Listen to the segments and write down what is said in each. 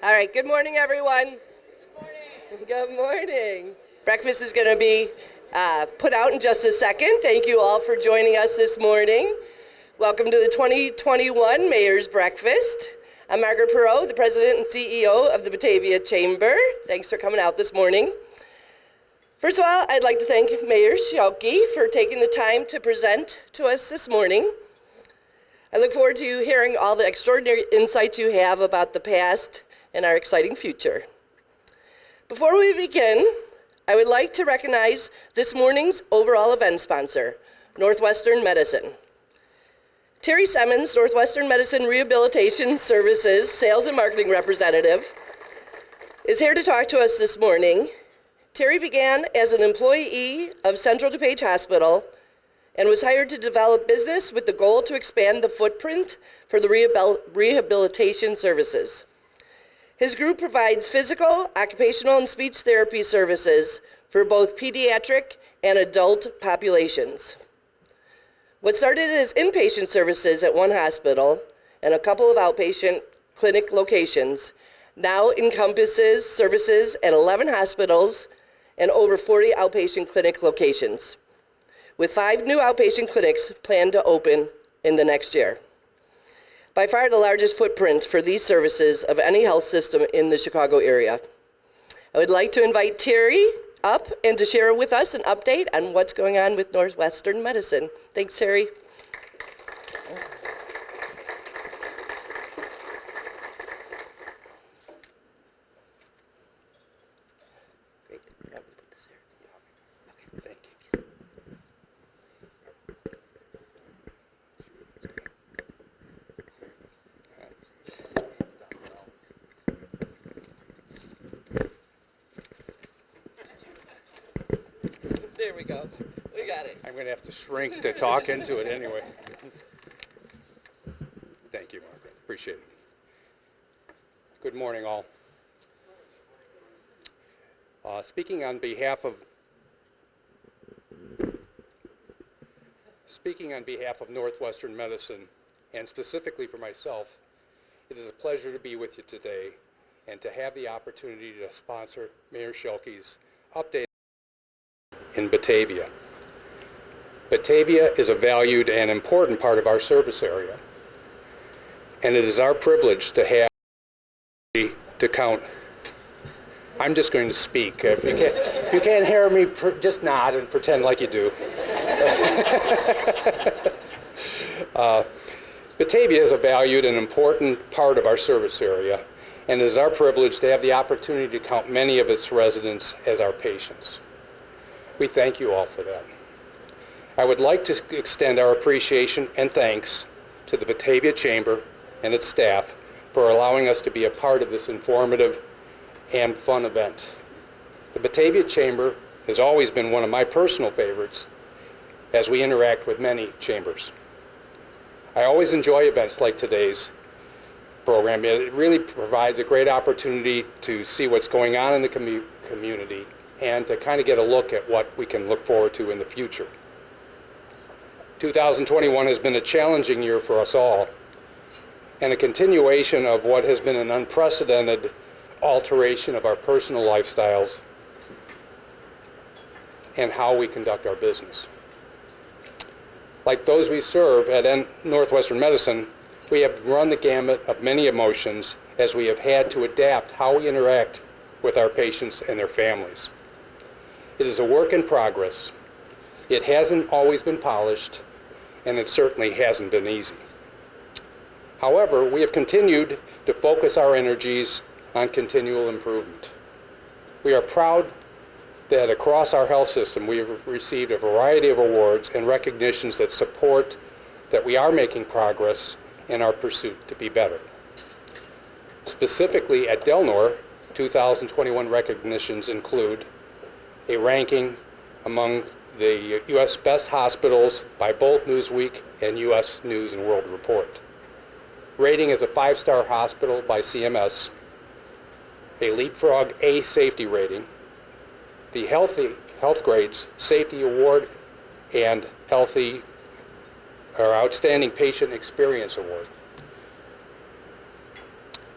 All right, good morning, everyone. Good morning. Breakfast is going to be put out in just a second. Thank you all for joining us this morning. Welcome to the 2021 Mayor's Breakfast. I'm Margaret Perot, the President and CEO of the Batavia Chamber. Thanks for coming out this morning. First of all, I'd like to thank Mayor Schielke for taking the time to present to us this morning. I look forward to hearing all the extraordinary insights you have about the past and our exciting future. Before we begin, I would like to recognize this morning's overall event sponsor, Northwestern Medicine. Terry Siemens, Northwestern Medicine Rehabilitation Services Sales and Marketing Representative, is here to talk to us this morning. Terry began as an employee of Central DuPage Hospital and was hired to develop business with the goal to expand the footprint for the rehabilitation services. His group provides physical, occupational, and speech therapy services for both pediatric and adult populations. What started as inpatient services at one hospital and a couple of outpatient clinic locations now encompasses services at 11 hospitals and over 40 outpatient clinic locations, with 5 new outpatient clinics planned to open in the next year. By far the largest footprint for these services of any health system in the Chicago area. I would like to invite Terry up and to share with us an update on what's going on with Northwestern Medicine. Thanks, Terry. There we go. We got it. I'm going to have to shrink to talk into it anyway. Thank you, Margaret. Appreciate it. Good morning, all. Speaking on behalf of Northwestern Medicine, and specifically for myself, it is a pleasure to be with you today and to have the opportunity to sponsor Mayor Schielke's update in Batavia. Batavia is a valued and important part of our service area, and it is our privilege to have to count. I'm just going to speak. If you can't hear me, just nod and pretend like you do. Batavia is a valued and important part of our service area, and it is our privilege to have the opportunity to count many of its residents as our patients. We thank you all for that. I would like to extend our appreciation and thanks to the Batavia Chamber and its staff for allowing us to be a part of this informative and fun event. The Batavia Chamber has always been one of my personal favorites as we interact with many chambers. I always enjoy events like today's program. It really provides a great opportunity to see what's going on in the community and to kind of get a look at what we can look forward to in the future. 2021 has been a challenging year for us all, and a continuation of what has been an unprecedented alteration of our personal lifestyles and how we conduct our business. Like those we serve at Northwestern Medicine, we have run the gamut of many emotions as we have had to adapt how we interact with our patients and their families. It is a work in progress. It hasn't always been polished, and it certainly hasn't been easy. However, we have continued to focus our energies on continual improvement. We are proud that across our health system we have received a variety of awards and recognitions that support that we are making progress in our pursuit to be better. Specifically at Delnor, 2021 recognitions include a ranking among the U.S. best hospitals by both Newsweek and U.S. News and World Report. Rating as a 5-star hospital by CMS, a Leapfrog A safety rating, the Health Grades Safety Award, and Outstanding Patient Experience Award.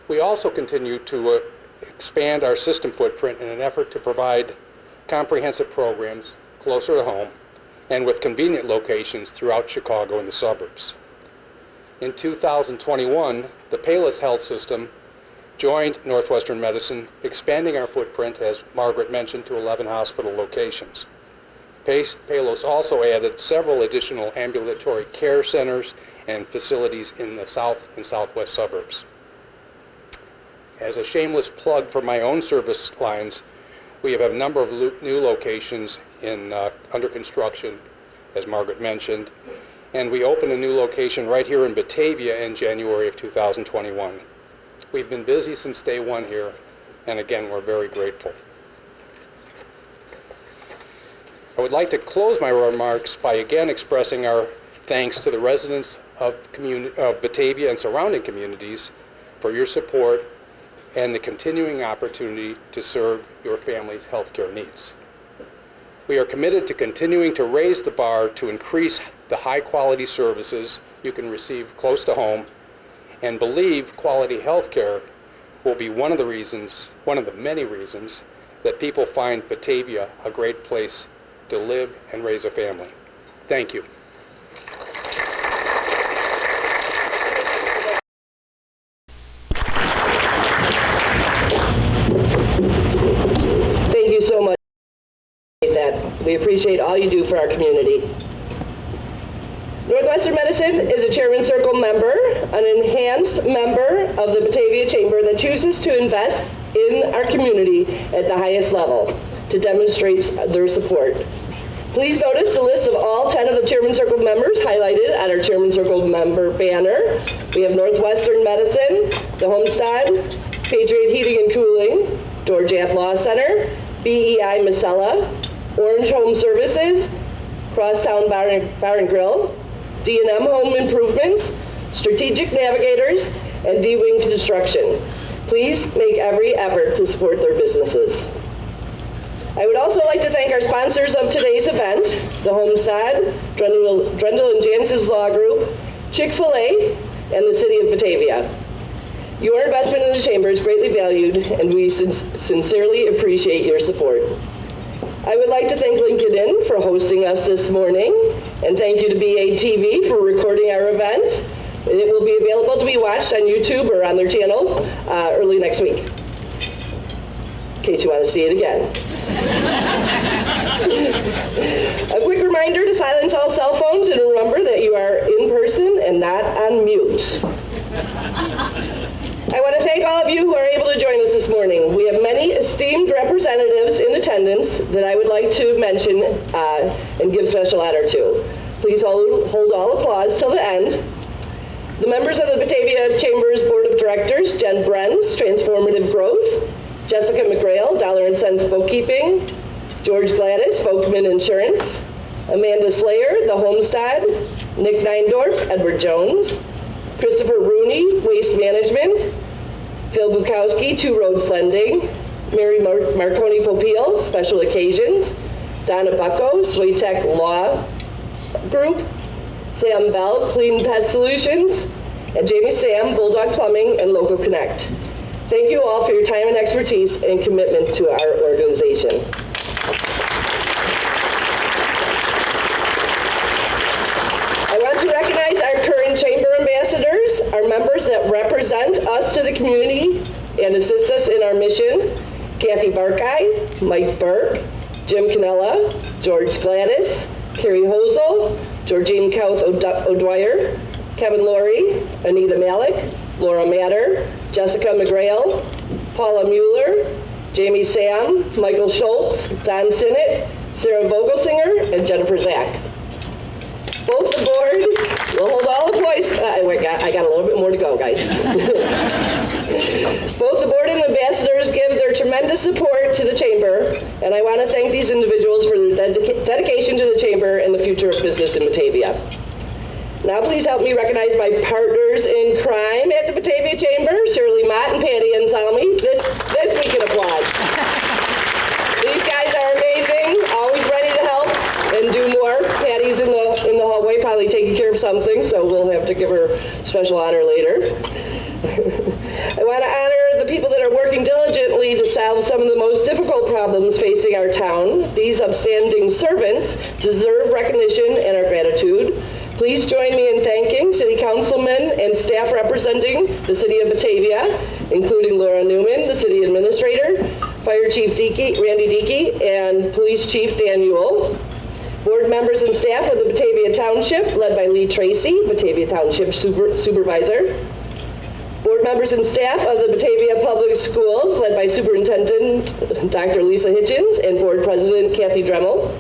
We also continue to expand our system footprint in an effort to provide comprehensive programs closer to home and with convenient locations throughout Chicago and the suburbs. In 2021, the Payless Health System joined Northwestern Medicine, expanding our footprint, as Margaret mentioned, to 11 hospital locations. Payless also added several additional ambulatory care centers and facilities in the south and southwest suburbs. As a shameless plug for my own service lines, we have a number of new locations under construction, as Margaret mentioned, and we opened a new location right here in Batavia in January of 2021. We've been busy since day one here, and again, we're very grateful. I would like to close my remarks by again expressing our thanks to the residents of Batavia and surrounding communities for your support and the continuing opportunity to serve your family's healthcare needs. We are committed to continuing to raise the bar to increase the high-quality services you can receive close to home, and believe quality healthcare will be one of the many reasons that people find Batavia a great place to live and raise a family. Thank you. Thank you so much. We appreciate all you do for our community. Northwestern Medicine is a Chairman Circle member, an enhanced member of the Batavia Chamber that chooses to invest in our community at the highest level to demonstrate their support. Please notice the list of all 10 of the Chairman Circle members highlighted on our Chairman Circle member banner. We have Northwestern Medicine, the Homestead, Patriot Heating and Cooling, Dorjath Law Center, BEI Masella, Orange Home Services, Crosstown Bar and Grill, D&M Home Improvements, Strategic Navigators, and D-Wing Construction. Please make every effort to support their businesses. I would also like to thank our sponsors of today's event, the Homestead, Randall and Jance's Law Group, Chick-fil-A, and the City of Batavia. Your investment in the Chamber is greatly valued, and we sincerely appreciate your support. I would like to thank LinkedIn for hosting us this morning, and thank you to BATV for recording our event. It will be available to be watched on YouTube or on their channel early next week, in case you want to see it again. A quick reminder to silence all cell phones and remember that you are in person and not on mute. I want to thank all of you who are able to join us this morning. We have many esteemed representatives in attendance that I would like to mention and give special honor to. Please hold all applause till the end. The members of the Batavia Chamber's Board of Directors, Jen Brenz, Transformative Growth, Jessica McGrail, Dollar & Cents Bookkeeping, George Gladys, Folkman Insurance, Amanda Slayer, The Homestead, Nick Neindorf, Edward Jones, Christopher Rooney, Waste Management, Phil Bukowski, Two Roads Lending, Mary Marconi Popeil, Special Occasions, Donna Bucco, Swaytech Law Group, Sam Bell, Clean Pest Solutions, and Jamie Sam, Bulldog Plumbing and Local Connect. Thank you all for your time and expertise and commitment to our organization. I want to recognize our current Chamber ambassadors, our members that represent us to the community and assist us in our mission: Kathy Barkey, Mike Burke, Jim Canella, George Gladys, Carrie Hosel, Georgine Kauth O'Dwyer, Kevin Laurie, Anita Malik, Laura Matter, Jessica McGrail, Paula Mueller, Jamie Sam, Michael Schultz, Don Sinnott, Sarah Vogelsinger, and Jennifer Zach. Both the board will hold all employees. I got a little bit more to go, guys. Both the board and ambassadors give their tremendous support to the Chamber, and I want to thank these individuals for their dedication to the Chamber and the future of business in Batavia. Now please help me recognize my partners in crime at the Batavia Chamber, Shirley Mott and Patty Anselmi. This we can applaud. These guys are amazing, always ready to help and do more. Patty's in the hallway, probably taking care of something, so we'll have to give her special honor later. I want to solve some of the most difficult problems facing our town. These upstanding servants deserve recognition and our gratitude. Please join me in thanking City Councilmen and staff representing the City of Batavia, including Laura Newman, the City Administrator, Fire Chief Randy Dickey, and Police Chief Dan Ewell. Board members and staff of the Batavia Township, led by Lee Tracy, Batavia Township Supervisor. Board members and staff of the Batavia Public Schools, led by Superintendent Dr. Lisa Hitchens and Board President Kathy Dremel.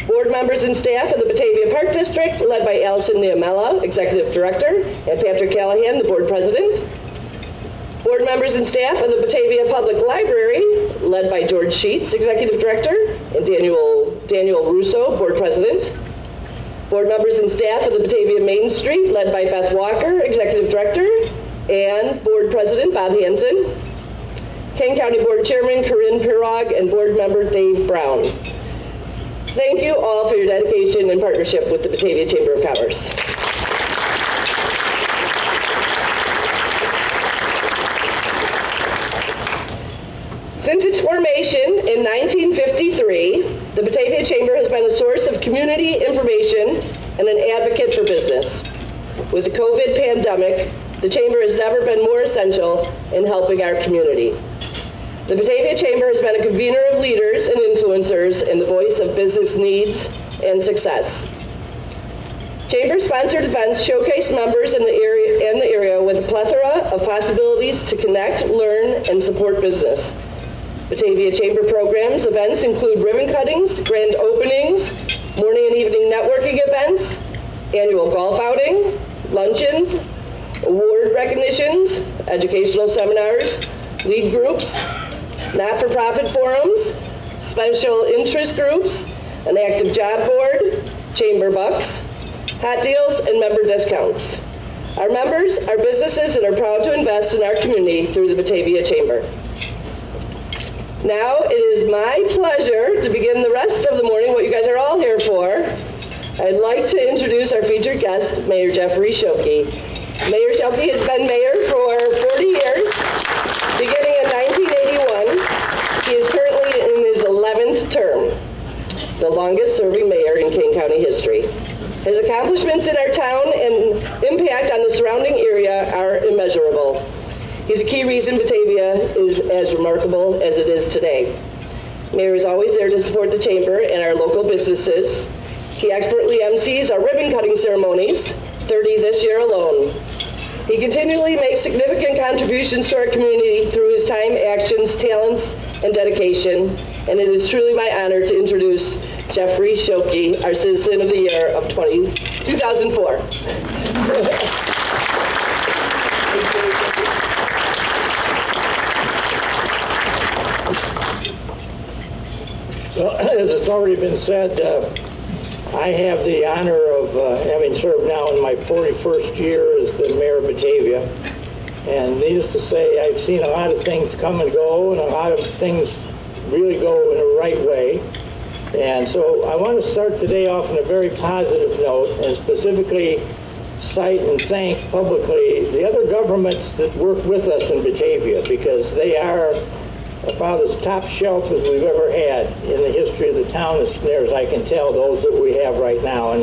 Board members and staff of the Batavia Park District, led by Allison Niamella, Executive Director, and Patrick Callahan, the Board President. Board members and staff of the Batavia Public Library, led by George Sheets, Executive Director, and Daniel Russo, Board President. Board members and staff of the Batavia Main Street, led by Beth Walker, Executive Director, and Board President Bob Hansen. Kane County Board Chairman Corinne Pirog, and Board Member Dave Brown. Thank you all for your dedication and partnership with the Batavia Chamber of Commerce. Since its formation in 1953, the Batavia Chamber has been a source of community information and an advocate for business. With the COVID pandemic, the Chamber has never been more essential in helping our community. The Batavia Chamber has been a convener of leaders and influencers and the voice of business needs and success. Chamber-sponsored events showcase members in the area with a plethora of possibilities to connect, learn, and support business. Batavia Chamber programs events include ribbon cuttings, grand openings, morning and evening networking events, annual golf outing, luncheons, award recognitions, educational seminars, lead groups, not-for-profit forums, special interest groups, an active job board, chamber bucks, hot deals, and member discounts. Our members are businesses that are proud to invest in our community through the Batavia Chamber. Now it is my pleasure to begin the rest of the morning, what you guys are all here for. I'd like to introduce our featured guest, Mayor Jeffrey Schilke. Mayor Schilke has been mayor for 40 years, beginning in 1981. He is currently in his 11th term, the longest serving mayor in Kane County history. His accomplishments in our town and impact on the surrounding area are immeasurable. He's a key reason Batavia is as remarkable as it is today. Mayor is always there to support the chamber and our local businesses. He expertly emcees our ribbon cutting ceremonies, 30 this year alone. He continually makes significant contributions to our community through his time, actions, talents, and dedication. And it is truly my honor to introduce Jeffrey Schilke, our Citizen of the Year of 2004. Well, as it's already been said, I have the honor of having served now in my 41st year as the mayor of Batavia. And needless to say, I've seen a lot of things come and go, and a lot of things really go in the right way. And so I want to start today off on a very positive note, and specifically cite and thank publicly the other governments that work with us in Batavia, because they are about as top shelf as we've ever had in the history of the town, as near as I can tell, those that we have right now. And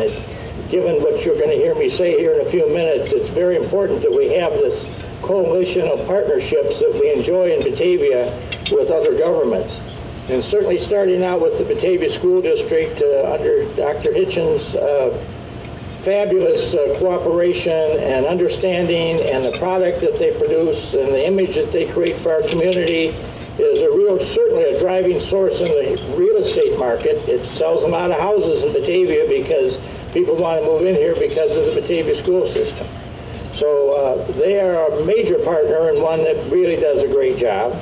given what you're going to hear me say here in a few minutes, it's very important that we have this coalition of partnerships that we enjoy in Batavia with other governments. And certainly starting out with the Batavia School District under Dr. Hitchens' fabulous cooperation and understanding, and the product that they produce and the image that they create for our community is certainly a driving source in the real estate market. It sells a lot of houses in Batavia because people want to move in here because of the Batavia school system. So they are a major partner and one that really does a great job.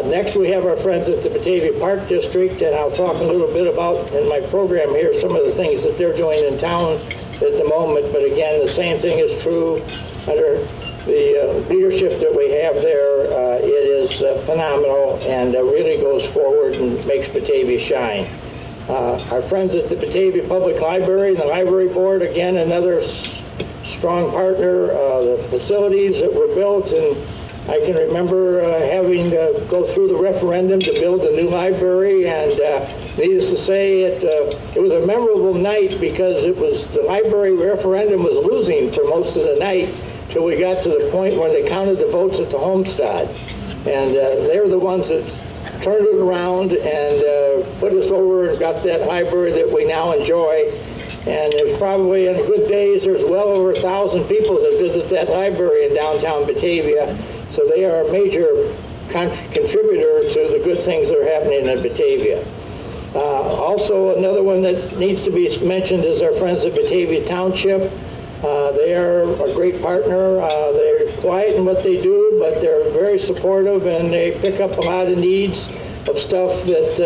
Next we have our friends at the Batavia Park District, and I'll talk a little bit about in my program here some of the things that they're doing in town at the moment, but again the same thing is true under the leadership that we have there. It is phenomenal and really goes forward and makes Batavia shine. Our friends at the Batavia Public Library and the Library Board, again, another strong partner. The facilities that were built, and I can remember having go through the referendum to build a new library, and needless to say, it was a memorable night because the library referendum was losing for most of the night till we got to the point where they counted the votes at the homestead. And they were the ones that turned it around and put us over and got that library that we now enjoy. And there's probably, in good days, there's well over 1,000 people that visit that library in downtown Batavia. So they are a major contributor to the good things that are happening in Batavia. Also, another one that needs to be mentioned is our friends at Batavia Township. They are a great partner. They're quiet in what they do, but they're very supportive, and they pick up a lot of needs of stuff that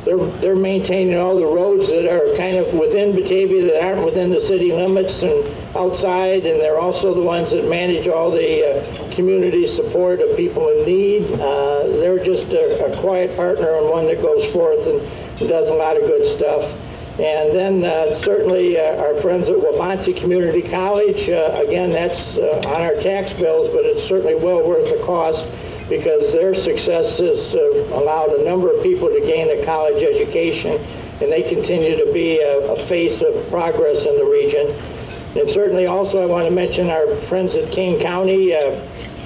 they're maintaining all the roads that are kind of within Batavia that aren't within the city limits and outside, and they're also the ones that manage all the community support of people in need. They're just a quiet partner and one that goes forth and does a lot of good stuff. And then certainly our friends at Watsons Community College, again, that's on our tax bills, but it's certainly well worth the cost because their success has allowed a number of people to gain a college education, and they continue to be a face of progress in the region. And certainly also I want to mention our friends at Kane County,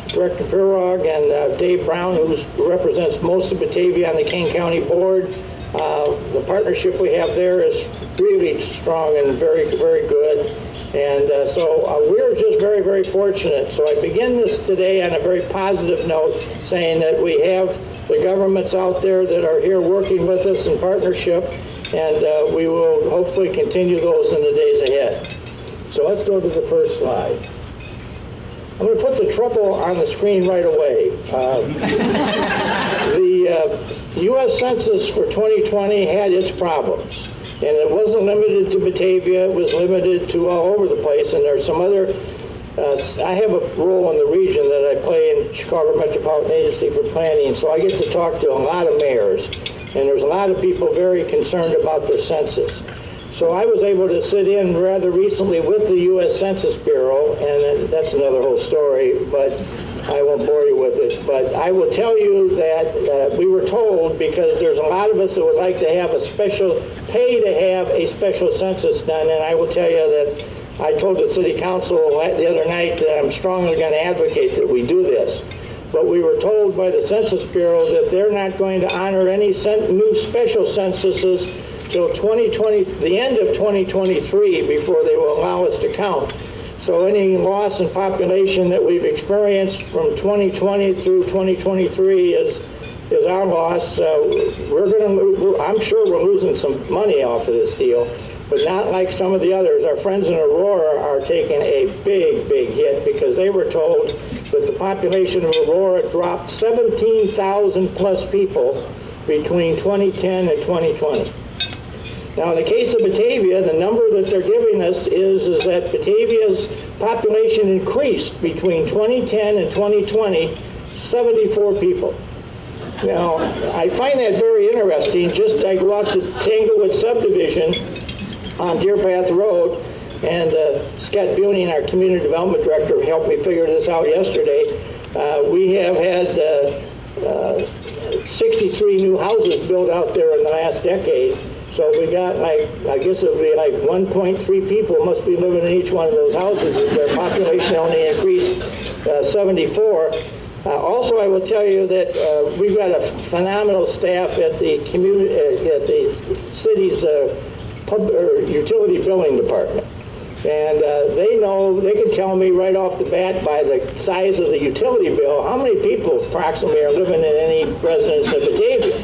Director Pirog and Dave Brown, who represents most of Batavia on the Kane County Board. The partnership we have there is really strong and very, very good. And so we're just very, very fortunate. So I begin this today on a very positive note, saying that we have the governments out there that are here working with us in partnership, and we will hopefully continue those in the days ahead. So let's go to the first slide. I'm going to put the trouble on the screen right away. The U.S. Census for 2020 had its problems, and it wasn't limited to Batavia. It was limited to all over the place, and there's some other, I have a role in the region that I play in Chicago Metropolitan Agency for Planning, so I get to talk to a lot of mayors, and there's a lot of people very concerned about the census. So I was able to sit in rather recently with the U.S. Census Bureau, and that's another whole story, but I won't bore you with it. But I will tell you that we were told, because there's a lot of us that would like to have pay to have a special census done, and I will tell you that I told the City Council the other night that I'm strongly going to advocate that we do this. But we were told by the Census Bureau that they're not going to honor any new special censuses till the end of 2023 before they will allow us to count. So any loss in population that we've experienced from 2020 through 2023 is our loss. I'm sure we're losing some money off of this deal, but not like some of the others. Our friends in Aurora are taking a big, big hit because they were told that the population of Aurora dropped 17,000 plus people between 2010 and 2020. Now, in the case of Batavia, the number that they're giving us is that Batavia's population increased between 2010 and 2020, 74 people. Now, I find that very interesting. Just I go out to Tanglewood Subdivision on Deer Path Road, and Scott Buning, our Community Development Director, helped me figure this out yesterday. We have had 63 new houses built out there in the last decade. So we got I guess it would be 1.3 people must be living in each one of those houses. Their population only increased 74. Also, I will tell you that we've got a phenomenal staff at the city's utility billing department. And they can tell me right off the bat by the size of the utility bill how many people approximately are living in any residence of Batavia,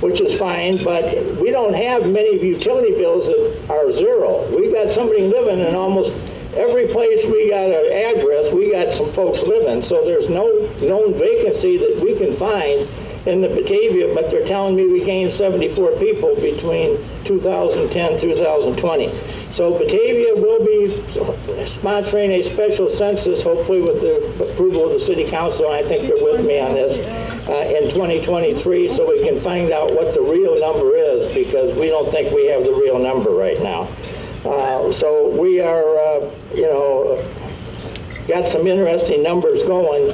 which is fine, but we don't have many utility bills that are zero. We got somebody living in almost every place we got an address, we got some folks living, so there's no known vacancy that we can find in the Batavia, but they're telling me we gained 74 people between 2010 and 2020. So Batavia will be sponsoring a special census, hopefully with the approval of the City Council, and I think they're with me on this, in 2023, so we can find out what the real number is, because we don't think we have the real number right now. So we are, got some interesting numbers going.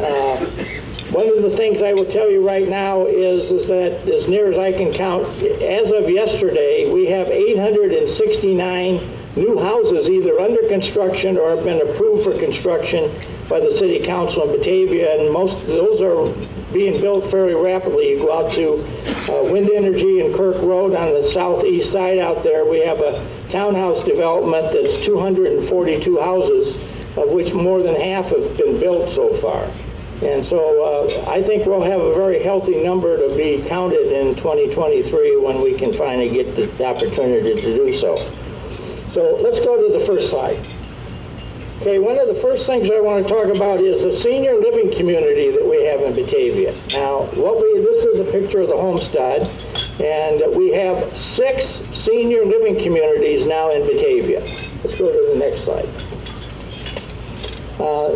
One of the things I will tell you right now is that, as near as I can count, as of yesterday, we have 869 new houses either under construction or have been approved for construction by the City Council in Batavia, and most of those are being built fairly rapidly. You go out to Wind Energy and Kirk Road on the southeast side out there. We have a townhouse development that's 242 houses, of which more than half have been built so far. And so I think we'll have a very healthy number to be counted in 2023 when we can finally get the opportunity to do so. So let's go to the first slide. Okay, one of the first things I want to talk about is the senior living community that we have in Batavia. Now, this is a picture of the homestead, and we have 6 senior living communities now in Batavia. Let's go to the next slide.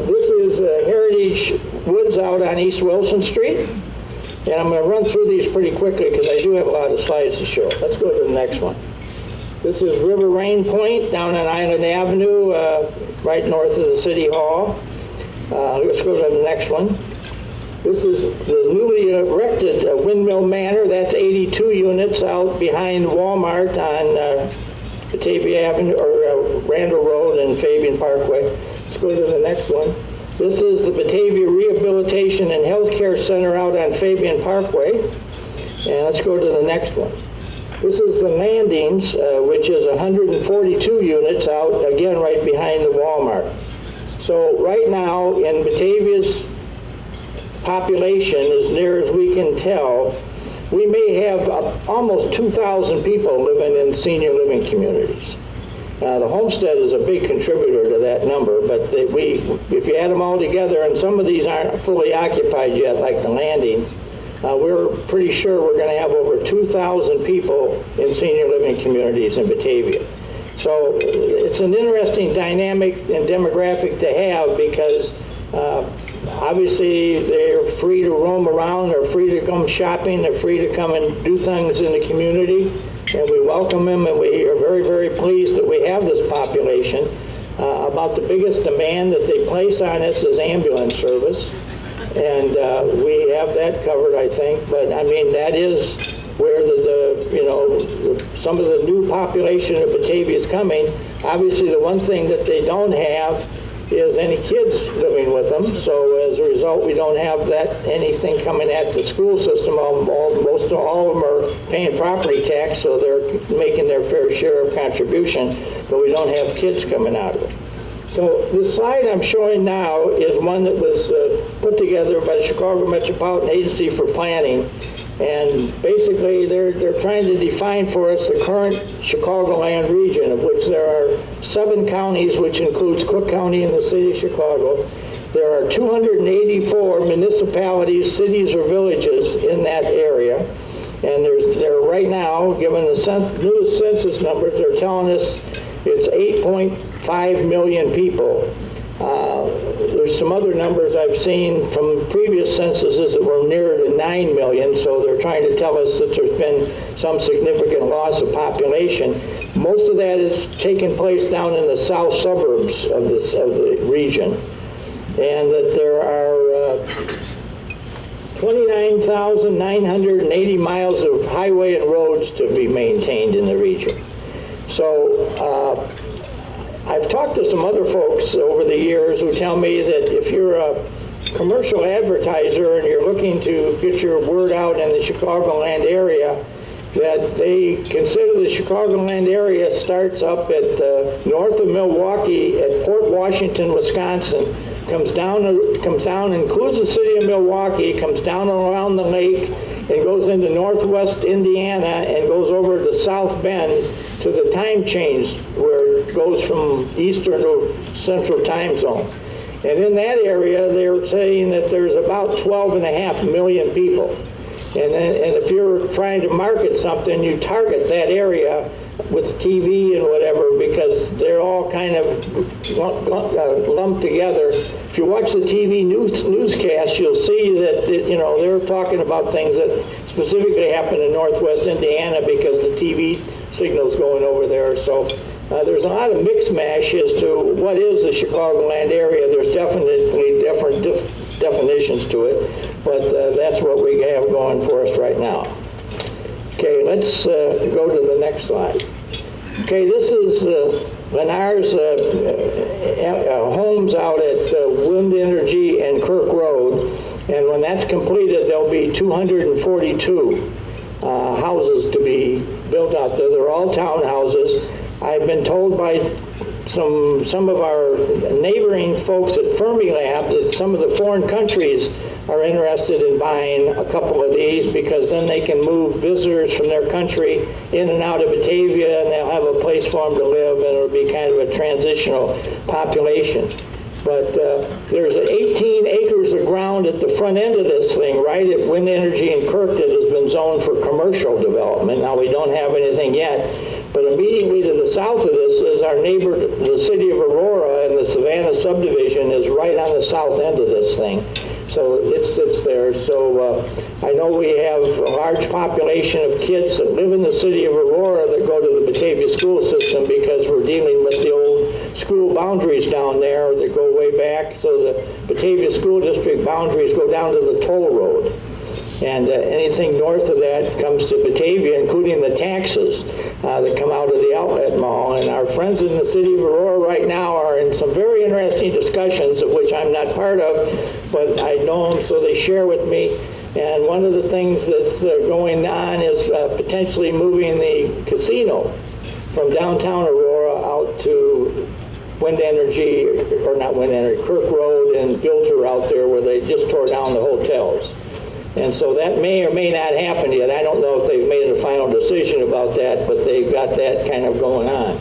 This is Heritage Woods out on East Wilson Street, and I'm going to run through these pretty quickly because I do have a lot of slides to show. Let's go to the next one. This is River Rain Point down on Island Avenue, right north of the City Hall. Let's go to the next one. This is the newly erected Windmill Manor. That's 82 units out behind Walmart on Batavia Avenue, or Randall Road and Fabian Parkway. Let's go to the next one. This is the Batavia Rehabilitation and Healthcare Center out on Fabian Parkway. And let's go to the next one. This is the Landings, which is 142 units out, again, right behind the Walmart. So right now, in Batavia's population, as near as we can tell, we may have almost 2,000 people living in senior living communities. The homestead is a big contributor to that number, but if you add them all together, and some of these aren't fully occupied yet, like the Landing, we're pretty sure we're going to have over 2,000 people in senior living communities in Batavia. So it's an interesting dynamic and demographic to have because obviously they're free to roam around, they're free to come shopping, they're free to come and do things in the community, and we welcome them, and we are very, very pleased that we have this population. About the biggest demand that they place on us is ambulance service, and we have that covered, I think. But I mean, that is where some of the new population of Batavia is coming. Obviously, the one thing that they don't have is any kids living with them. So as a result, we don't have anything coming at the school system. Most of all of them are paying property tax, so they're making their fair share of contribution, but we don't have kids coming out of it. So the slide I'm showing now is one that was put together by the Chicago Metropolitan Agency for Planning. And basically, they're trying to define for us the current Chicagoland region, of which there are 7 counties, which includes Cook County and the city of Chicago. There are 284 municipalities, cities, or villages in that area. And they're right now, given the newest census numbers, they're telling us it's 8.5 million people. There's some other numbers I've seen from previous censuses that were nearer to 9 million, so they're trying to tell us that there's been some significant loss of population. Most of that is taking place down in the south suburbs of the region, and that there are 29,980 miles of highway and roads to be maintained in the region. So I've talked to some other folks over the years who tell me that if you're a commercial advertiser and you're looking to get your word out in the Chicagoland area, that they consider the Chicagoland area starts up at north of Milwaukee at Port Washington, Wisconsin, comes down, includes the city of Milwaukee, comes down around the lake, and goes into northwest Indiana and goes over to South Bend to the time change where it goes from Eastern to Central time zone. And in that area, they're saying that there's about 12.5 million people. And if you're trying to market something, you target that area with TV and whatever, because they're all kind of lumped together. If you watch the TV newscast, you'll see that they're talking about things that specifically happen in northwest Indiana because the TV signal's going over there. So there's a lot of mix mash as to what is the Chicagoland area. There's definitely definitions to it, but that's what we have going for us right now. Okay, let's go to the next slide. Okay, this is Menards homes out at Wind Energy and Kirk Road, and when that's completed, there'll be 242 houses to be built out there. They're all townhouses. I've been told by some of our neighboring folks at Fermilab that some of the foreign countries are interested in buying a couple of these because then they can move visitors from their country in and out of Batavia, and they'll have a place for them to live, and it'll be kind of a transitional population. But there's 18 acres of ground at the front end of this thing, right at Wind Energy and Kirk, that has been zoned for commercial development. Now, we don't have anything yet, but immediately to the south of this is our neighbor, the city of Aurora, and the Savannah subdivision is right on the south end of this thing. So it sits there. So I know we have a large population of kids that live in the city of Aurora that go to the Batavia school system because we're dealing with the old school boundaries down there that go way back. So the Batavia School District boundaries go down to the toll road. And anything north of that comes to Batavia, including the taxes that come out of the outlet mall. And our friends in the city of Aurora right now are in some very interesting discussions, of which I'm not part of, but I know them, so they share with me. And one of the things that's going on is potentially moving the casino from downtown Aurora out to Wind Energy, or not Wind Energy, Kirk Road and Filter out there where they just tore down the hotels. And so that may or may not happen yet. I don't know if they've made a final decision about that, but they've got that kind of going on,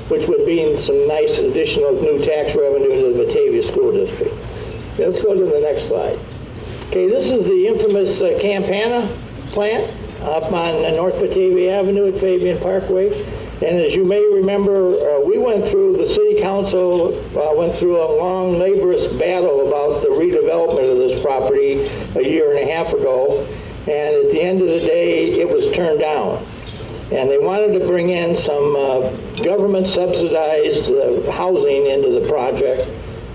which would be some nice additional new tax revenue to the Batavia School District. Okay, let's go to the next slide. Okay, this is the infamous Campana Plant up on North Batavia Avenue at Fabian Parkway. And as you may remember, we went through, the city council went through a long, laborious battle about the redevelopment of this property a year and a half ago. And at the end of the day, it was turned down. And they wanted to bring in some government subsidized housing into the project.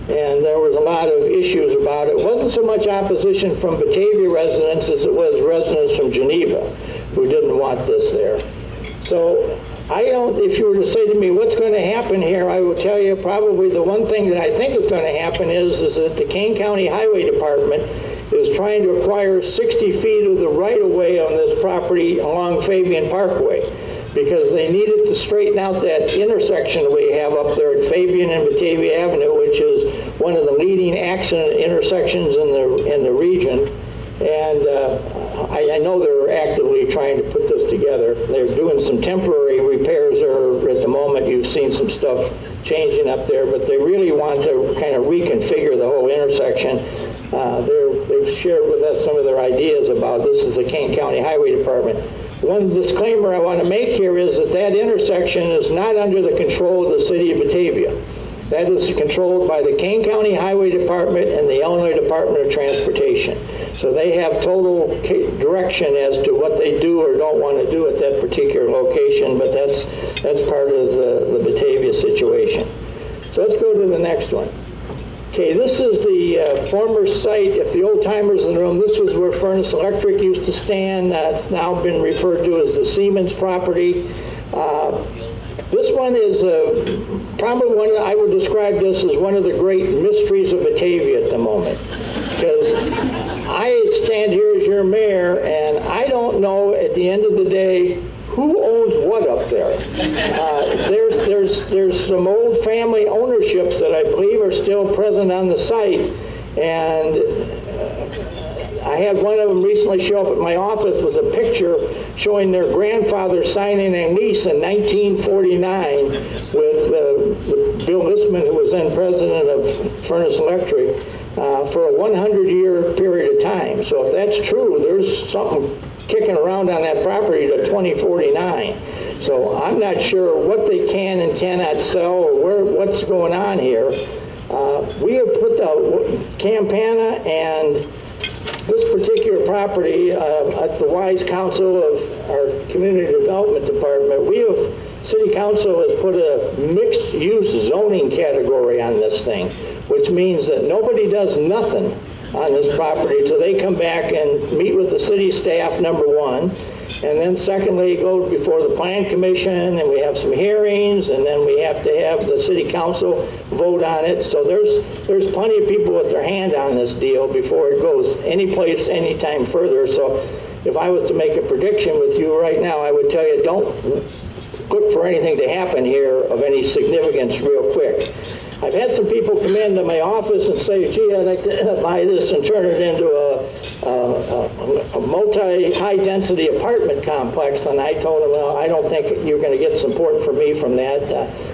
And there was a lot of issues about it. It wasn't so much opposition from Batavia residents as it was residents from Geneva who didn't want this there. So if you were to say to me, what's going to happen here, I will tell you probably the one thing that I think is going to happen is that the Kane County Highway Department is trying to acquire 60 feet of the right-of-way on this property along Fabian Parkway because they needed to straighten out that intersection we have up there at Fabian and Batavia Avenue, which is one of the leading accident intersections in the region. And I know they're actively trying to put this together. They're doing some temporary repairs there at the moment. You've seen some stuff changing up there, but they really want to kind of reconfigure the whole intersection. They've shared with us some of their ideas about this is the Kane County Highway Department. One disclaimer I want to make here is that intersection is not under the control of the city of Batavia. That is controlled by the Kane County Highway Department and the Illinois Department of Transportation. So they have total direction as to what they do or don't want to do at that particular location, but that's part of the Batavia situation. So let's go to the next one. Okay, this is the former site. If the old timers in the room, this was where Furnace Electric used to stand. It's now been referred to as the Siemens Property. This one is probably one I would describe this as one of the great mysteries of Batavia at the moment. Because I stand here as your mayor, and I don't know at the end of the day who owns what up there. There's some old family ownerships that I believe are still present on the site, and I had one of them recently show up at my office with a picture showing their grandfather signing a lease in 1949 with Bill Listman, who was then president of Furnace Electric, for a 100-year period of time. So if that's true, there's something kicking around on that property to 2049. So I'm not sure what they can and cannot sell or what's going on here. We have put the Campana and this particular property at the wise counsel of our community development department, city council has put a mixed use zoning category on this thing, which means that nobody does nothing on this property till they come back and meet with the city staff, number one. And then secondly, it goes before the plan commission, and we have some hearings, and then we have to have the city council vote on it. So there's plenty of people with their hand on this deal before it goes any place, any time further. So if I was to make a prediction with you right now, I would tell you don't look for anything to happen here of any significance real quick. I've had some people come into my office and say, gee, I'd like to buy this and turn it into a multi-high-density apartment complex. And I told them, well, I don't think you're going to get support from me from that.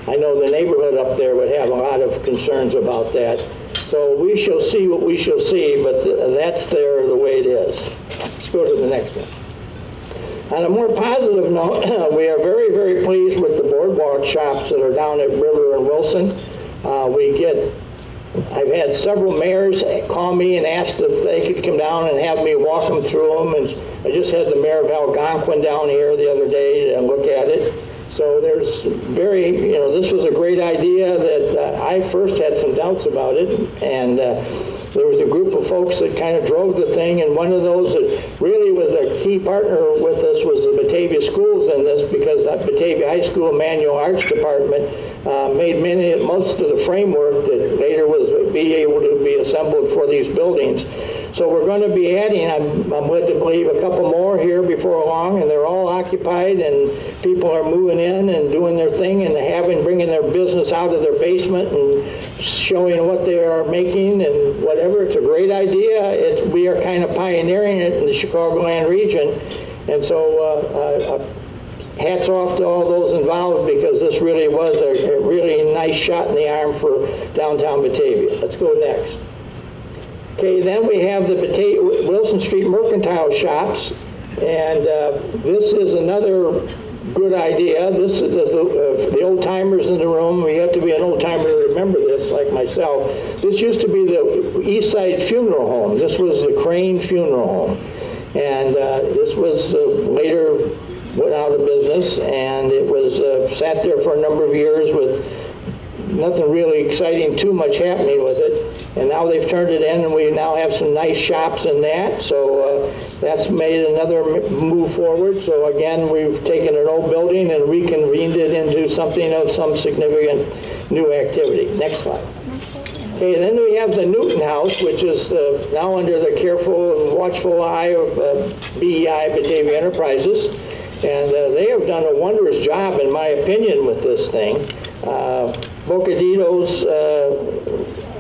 I know the neighborhood up there would have a lot of concerns about that. So we shall see what we shall see, but that's there the way it is. Let's go to the next one. On a more positive note, we are very, very pleased with the Boardwalk Shops that are down at River and Wilson. I've had several mayors call me and ask if they could come down and have me walk them through them. And I just had the mayor of Algonquin down here the other day to look at it. So there's this was a great idea that I first had some doubts about it. And there was a group of folks that kind of drove the thing, and one of those that really was a key partner with us was the Batavia Schools in this, because that Batavia High School Manual Arts Department made most of the framework that later was be able to be assembled for these buildings. So we're going to be adding, I'm led to believe, a couple more here before long, and they're all occupied, and people are moving in and doing their thing and bringing their business out of their basement and showing what they are making and whatever. It's a great idea. We are kind of pioneering it in the Chicagoland region, and so hats off to all those involved, because this really was a really nice shot in the arm for downtown Batavia. Let's go next. Okay, then we have the Wilson Street Mercantile Shops, and this is another good idea. This is the old-timers in the room. You have to be an old-timer to remember this, like myself. This used to be the East Side Funeral Home. This was the Crane Funeral Home. And this was later went out of business, and it was sat there for a number of years with nothing really exciting too much happening with it. And now they've turned it in, and we now have some nice shops in that. So that's made another move forward. So again, we've taken an old building and reconvened it into something of some significant new activity. Next slide. Okay, then we have the Newton House, which is now under the careful and watchful eye of BEI, Batavia Enterprises. And they have done a wondrous job, in my opinion, with this thing. Bocadito's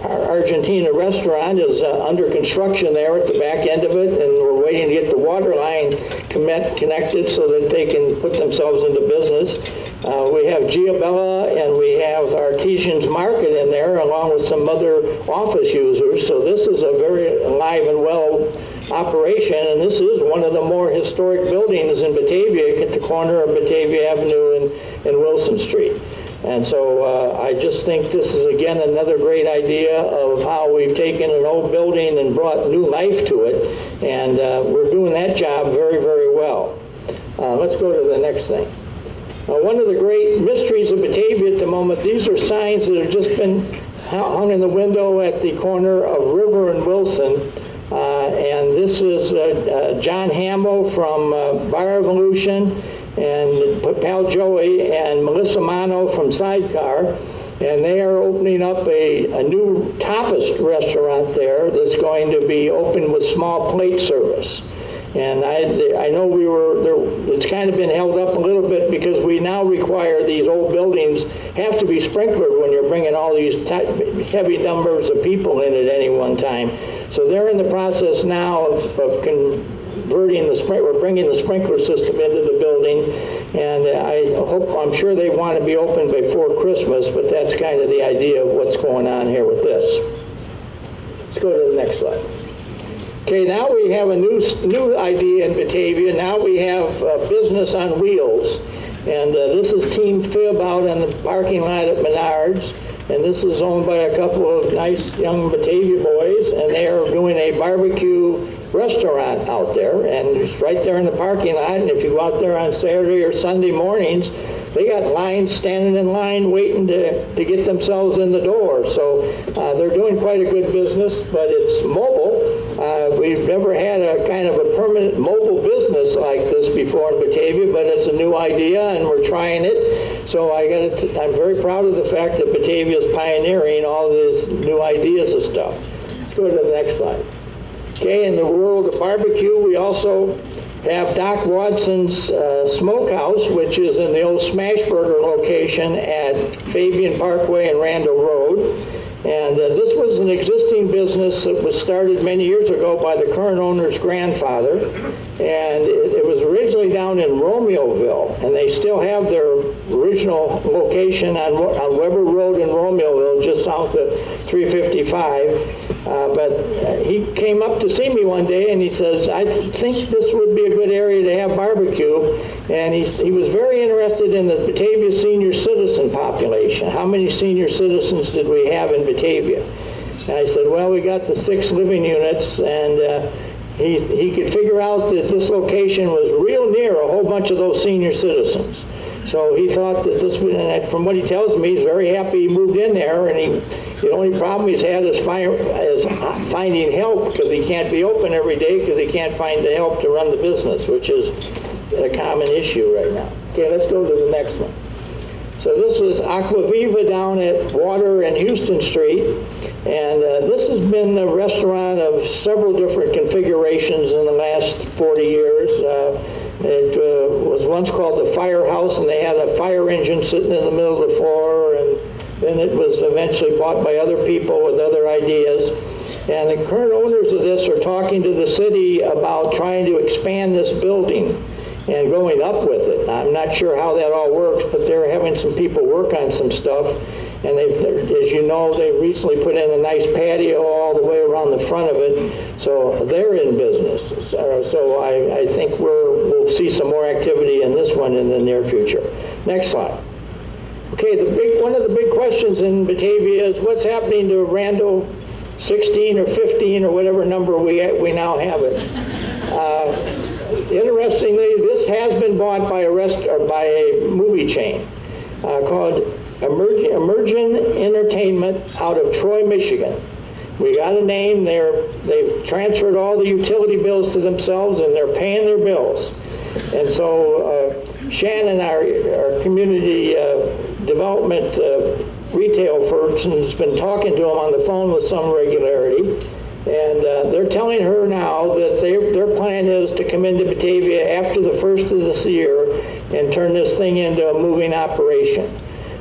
Argentina restaurant is under construction there at the back end of it, and we're waiting to get the water line connected so that they can put themselves into business. We have Giabella and we have Artesian's Market in there, along with some other office users. So this is a very alive and well operation, and this is one of the more historic buildings in Batavia at the corner of Batavia Avenue and Wilson Street. And so I just think this is, again, another great idea of how we've taken an old building and brought new life to it, and we're doing that job very, very well. Let's go to the next thing. One of the great mysteries of Batavia at the moment, these are signs that have just been hung in the window at the corner of River and Wilson. And this is John Hamill from Bar Evolution, and Pal Joey and Melissa Mano from Sidecar, and they are opening up a new Tapas Restaurant there that's going to be open with small plate service. And I know it's kind of been held up a little bit because we now require these old buildings have to be sprinkled when you're bringing all these heavy numbers of people in at any one time. So they're in the process now of converting we're bringing the sprinkler system into the building, and I'm sure they want to be open before Christmas, but that's kind of the idea of what's going on here with this. Let's go to the next slide. Okay, now we have a new idea in Batavia. Now we have business on wheels, and this is Team Fib out in the parking lot at Menards, and this is owned by a couple of nice young Batavia boys, and they are doing a barbecue restaurant out there, and it's right there in the parking lot. And if you go out there on Saturday or Sunday mornings, they got lines, standing in line, waiting to get themselves in the door. So they're doing quite a good business, but it's mobile. We've never had a kind of a permanent mobile business like this before in Batavia, but it's a new idea, and we're trying it. So I'm very proud of the fact that Batavia is pioneering all these new ideas and stuff. Let's go to the next slide. Okay, in the world of barbecue, we also have Doc Watson's Smokehouse, which is in the old Smashburger location at Fabian Parkway and Randall Road. And this was an existing business that was started many years ago by the current owner's grandfather. And it was originally down in Romeoville, and they still have their original location on Weber Road in Romeoville, just south of 355. But he came up to see me one day, and he says, I think this would be a good area to have barbecue. And he was very interested in the Batavia senior citizen population. How many senior citizens did we have in Batavia? And I said, well, we got the 6 living units, and he could figure out that this location was real near a whole bunch of those senior citizens. So he thought that this would, and from what he tells me, he's very happy he moved in there, and the only problem he's had is finding help, because he can't be open every day because he can't find the help to run the business, which is a common issue right now. Okay, let's go to the next one. So this is Aquaviva down at Water and Houston Street, and this has been a restaurant of several different configurations in the last 40 years. It was once called the Firehouse, and they had a fire engine sitting in the middle of the floor, and then it was eventually bought by other people with other ideas. And the current owners of this are talking to the city about trying to expand this building and going up with it. I'm not sure how that all works, but they're having some people work on some stuff. And as you know, they recently put in a nice patio all the way around the front of it. So they're in business. So I think we'll see some more activity in this one in the near future. Next slide. Okay, one of the big questions in Batavia is what's happening to Randall 16 or 15 or whatever number we now have it. Interestingly, this has been bought by a movie chain called Emergent Entertainment out of Troy, Michigan. We got a name. They've transferred all the utility bills to themselves, and they're paying their bills. And so Shannon, our community development retail person, has been talking to them on the phone with some regularity. And they're telling her now that their plan is to come into Batavia after the first of this year and turn this thing into a moving operation.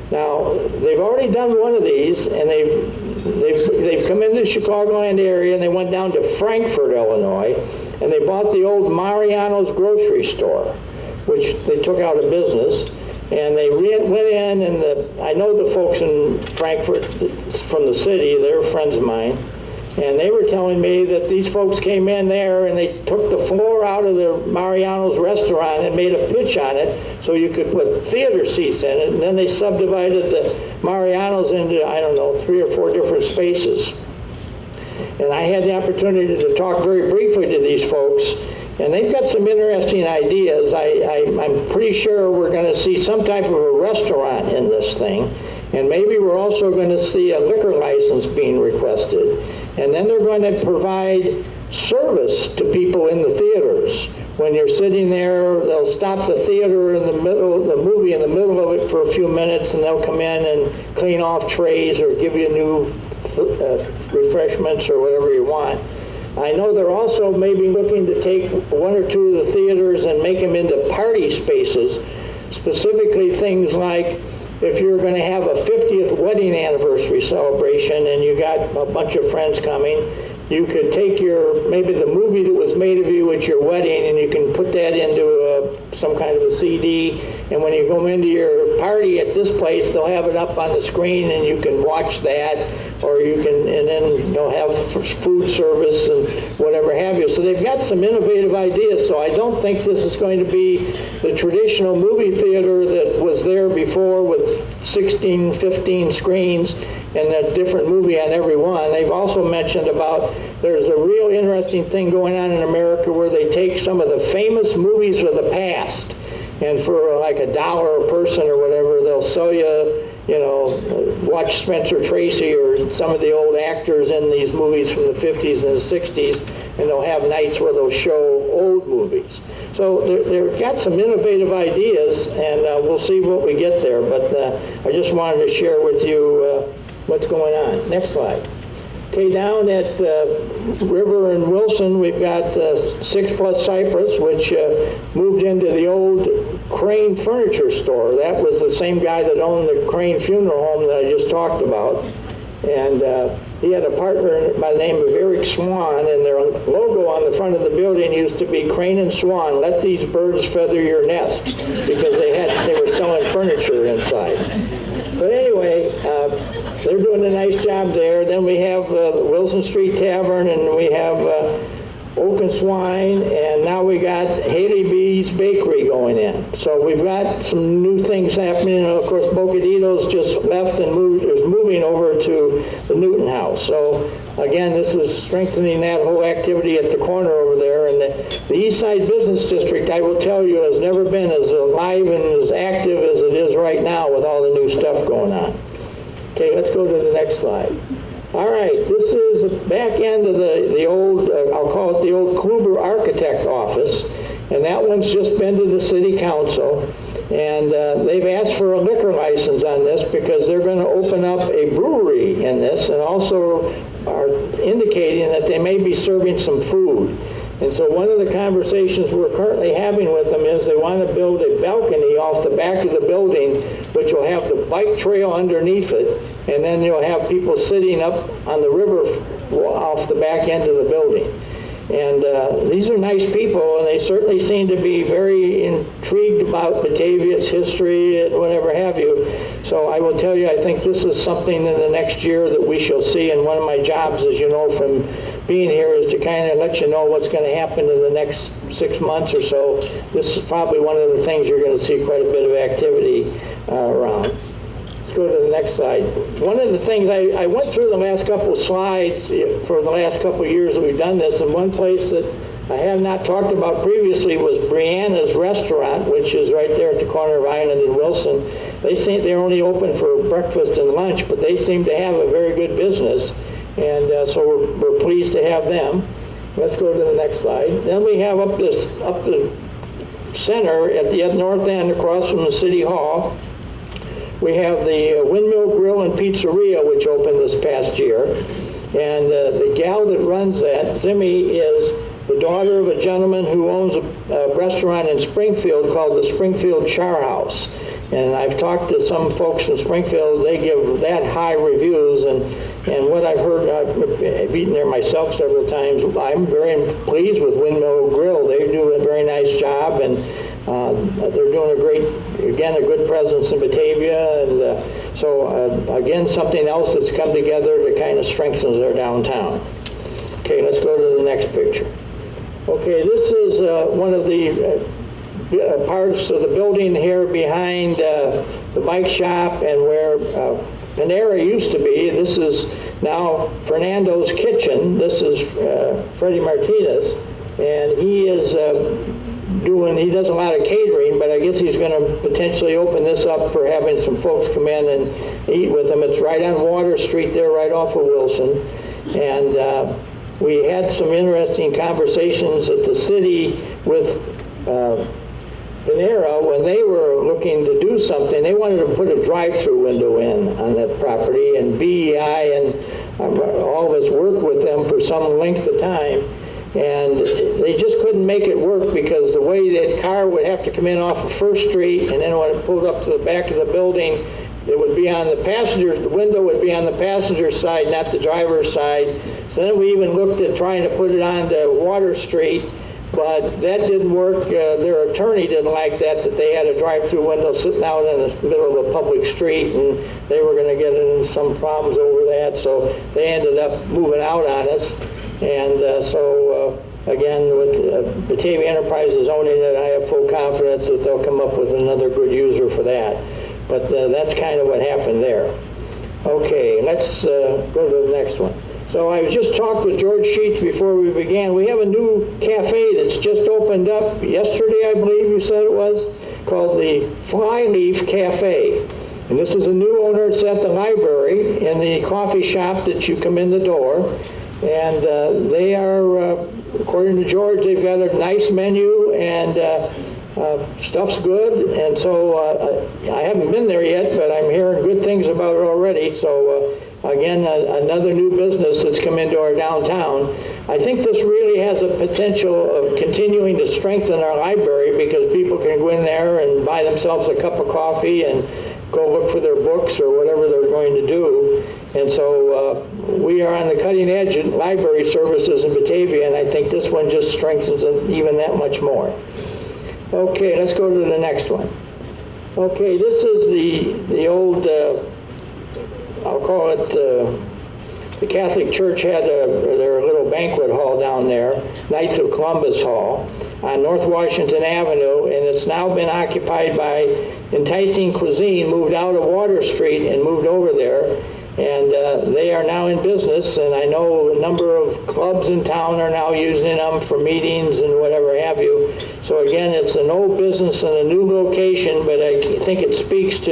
Now, they've already done one of these, and they've come into the Chicagoland area, and they went down to Frankfort, Illinois, and they bought the old Mariano's grocery store, which they took out of business. And they went in, and I know the folks in Frankfort from the city, they're friends of mine. And they were telling me that these folks came in there and they took the floor out of the Mariano's restaurant and made a pitch on it so you could put theater seats in it. And then they subdivided the Mariano's into, I don't know, 3 or 4 different spaces. And I had the opportunity to talk very briefly to these folks. And they've got some interesting ideas. I'm pretty sure we're going to see some type of a restaurant in this thing. And maybe we're also going to see a liquor license being requested. And then they're going to provide service to people in the theaters. When you're sitting there, they'll stop the theater in the middle, the movie in the middle of it for a few minutes, and they'll come in and clean off trays or give you new refreshments or whatever you want. I know they're also maybe looking to take 1 or 2 of the theaters and make them into party spaces, specifically things like if you're going to have a 50th wedding anniversary celebration and you got a bunch of friends coming, you could take maybe the movie that was made of you at your wedding, and you can put that into some kind of a CD, and when you go into your party at this place, they'll have it up on the screen and you can watch that or you can, and then they'll have food service and whatever have you. So they've got some innovative ideas. So I don't think this is going to be the traditional movie theater that was there before with 16, 15 screens and a different movie on every one. They've also mentioned about there's a real interesting thing going on in America where they take some of the famous movies of the past, and for like $1 a person or whatever, they'll sell you, you know, watch Spencer Tracy or some of the old actors in these movies from the 50s and the 60s, and they'll have nights where they'll show old movies. So they've got some innovative ideas, and we'll see what we get there. But I just wanted to share with you what's going on. Next slide. Okay, down at River and Wilson, we've got 6 Plus Cypress, which moved into the old Crane furniture store. That was the same guy that owned the Crane funeral home that I just talked about. And he had a partner by the name of Eric Swan, and their logo on the front of the building used to be Crane and Swan, let these birds feather your nest, because they were selling furniture inside. But anyway, they're doing a nice job there. Then we have the Wilson Street Tavern, and we have Oak and Swine, and now we got Haley B's Bakery going in. So we've got some new things happening. And of course, Bocadito's just left and is moving over to the Newton House. So again, this is strengthening that whole activity at the corner over there. And the East Side Business District, I will tell you, has never been as alive and as active as it is right now with all the new stuff going on. Okay, let's go to the next slide. All right, this is the back end of the old, I'll call it the old Kluber Architect office, and that one's just been to the City Council, and they've asked for a liquor license on this because they're going to open up a brewery in this, and also are indicating that they may be serving some food. And so one of the conversations we're currently having with them is they want to build a balcony off the back of the building, which will have the bike trail underneath it, and then you'll have people sitting up on the river off the back end of the building. And these are nice people, and they certainly seem to be very intrigued about Batavia's history and whatever have you. So I will tell you, I think this is something in the next year that we shall see. And one of my jobs, as you know from being here, is to kind of let you know what's going to happen in the next 6 months or so. This is probably one of the things you're going to see quite a bit of activity around. Let's go to the next slide. One of the things, I went through the last couple of slides for the last couple of years that we've done this, and one place that I have not talked about previously was Briars Restaurant, which is right there at the corner of Island and Wilson. They're only open for breakfast and lunch, but they seem to have a very good business, and so we're pleased to have them. Let's go to the next slide. Then we have up the center at the north end across from the City Hall, we have the Windmill Grill and Pizzeria, which opened this past year. And the gal that runs that, Zimmy, is the daughter of a gentleman who owns a restaurant in Springfield called the Springfield Char House. And I've talked to some folks in Springfield, they give that high reviews, and what I've heard, I've eaten there myself several times, I'm very pleased with Windmill Grill. They do a very nice job, and they're doing a good presence in Batavia, and so again, something else that's come together that kind of strengthens our downtown. Okay, let's go to the next picture. Okay, this is one of the parts of the building here behind the bike shop and where Panera used to be. This is now Fernandos Kitchen. This is Freddie Martinez, and he is he does a lot of catering, but I guess he's going to potentially open this up for having some folks come in and eat with him. It's right on Water Street there, right off of Wilson, and we had some interesting conversations at the city with Panera when they were looking to do something. They wanted to put a drive-through window in on that property, and BEI and all of us worked with them for some length of time, and they just couldn't make it work because the way that car would have to come in off of First Street, and then when it pulled up to the back of the building, it would be on the the window would be on the passenger side, not the driver's side. So then we even looked at trying to put it onto Water Street, But that didn't work. Their attorney didn't like that they had a drive-through window sitting out in the middle of a public street, and they were going to get into some problems over that, so they ended up moving out on us. And again, with Batavia Enterprises owning it, I have full confidence that they'll come up with another good user for that. But that's kind of what happened there. Okay, let's go to the next one. So I was just talking with George Sheets before we began. We have a new cafe that's just opened up yesterday, I believe you said it was, called the Flyleaf Cafe. And this is a new owner. It's at the library in the coffee shop that you come in the door. And they are, according to George, they've got a nice menu and stuff's good. And so I haven't been there yet, but I'm hearing good things about it already. So again, another new business that's come into our downtown. I think this really has a potential of continuing to strengthen our library because people can go in there and buy themselves a cup of coffee and go look for their books or whatever they're going to do. And so we are on the cutting edge of library services in Batavia, and I think this one just strengthens it even that much more. Okay, let's go to the next one. Okay, this is the old, I'll call it, the Catholic Church had their little banquet hall down there, Knights of Columbus Hall, on North Washington Avenue, and it's now been occupied by Enticing Cuisine, moved out of Water Street and moved over there, and they are now in business, and I know a number of clubs in town are now using them for meetings and whatever have you. So again, it's an old business and a new location, but I think it speaks to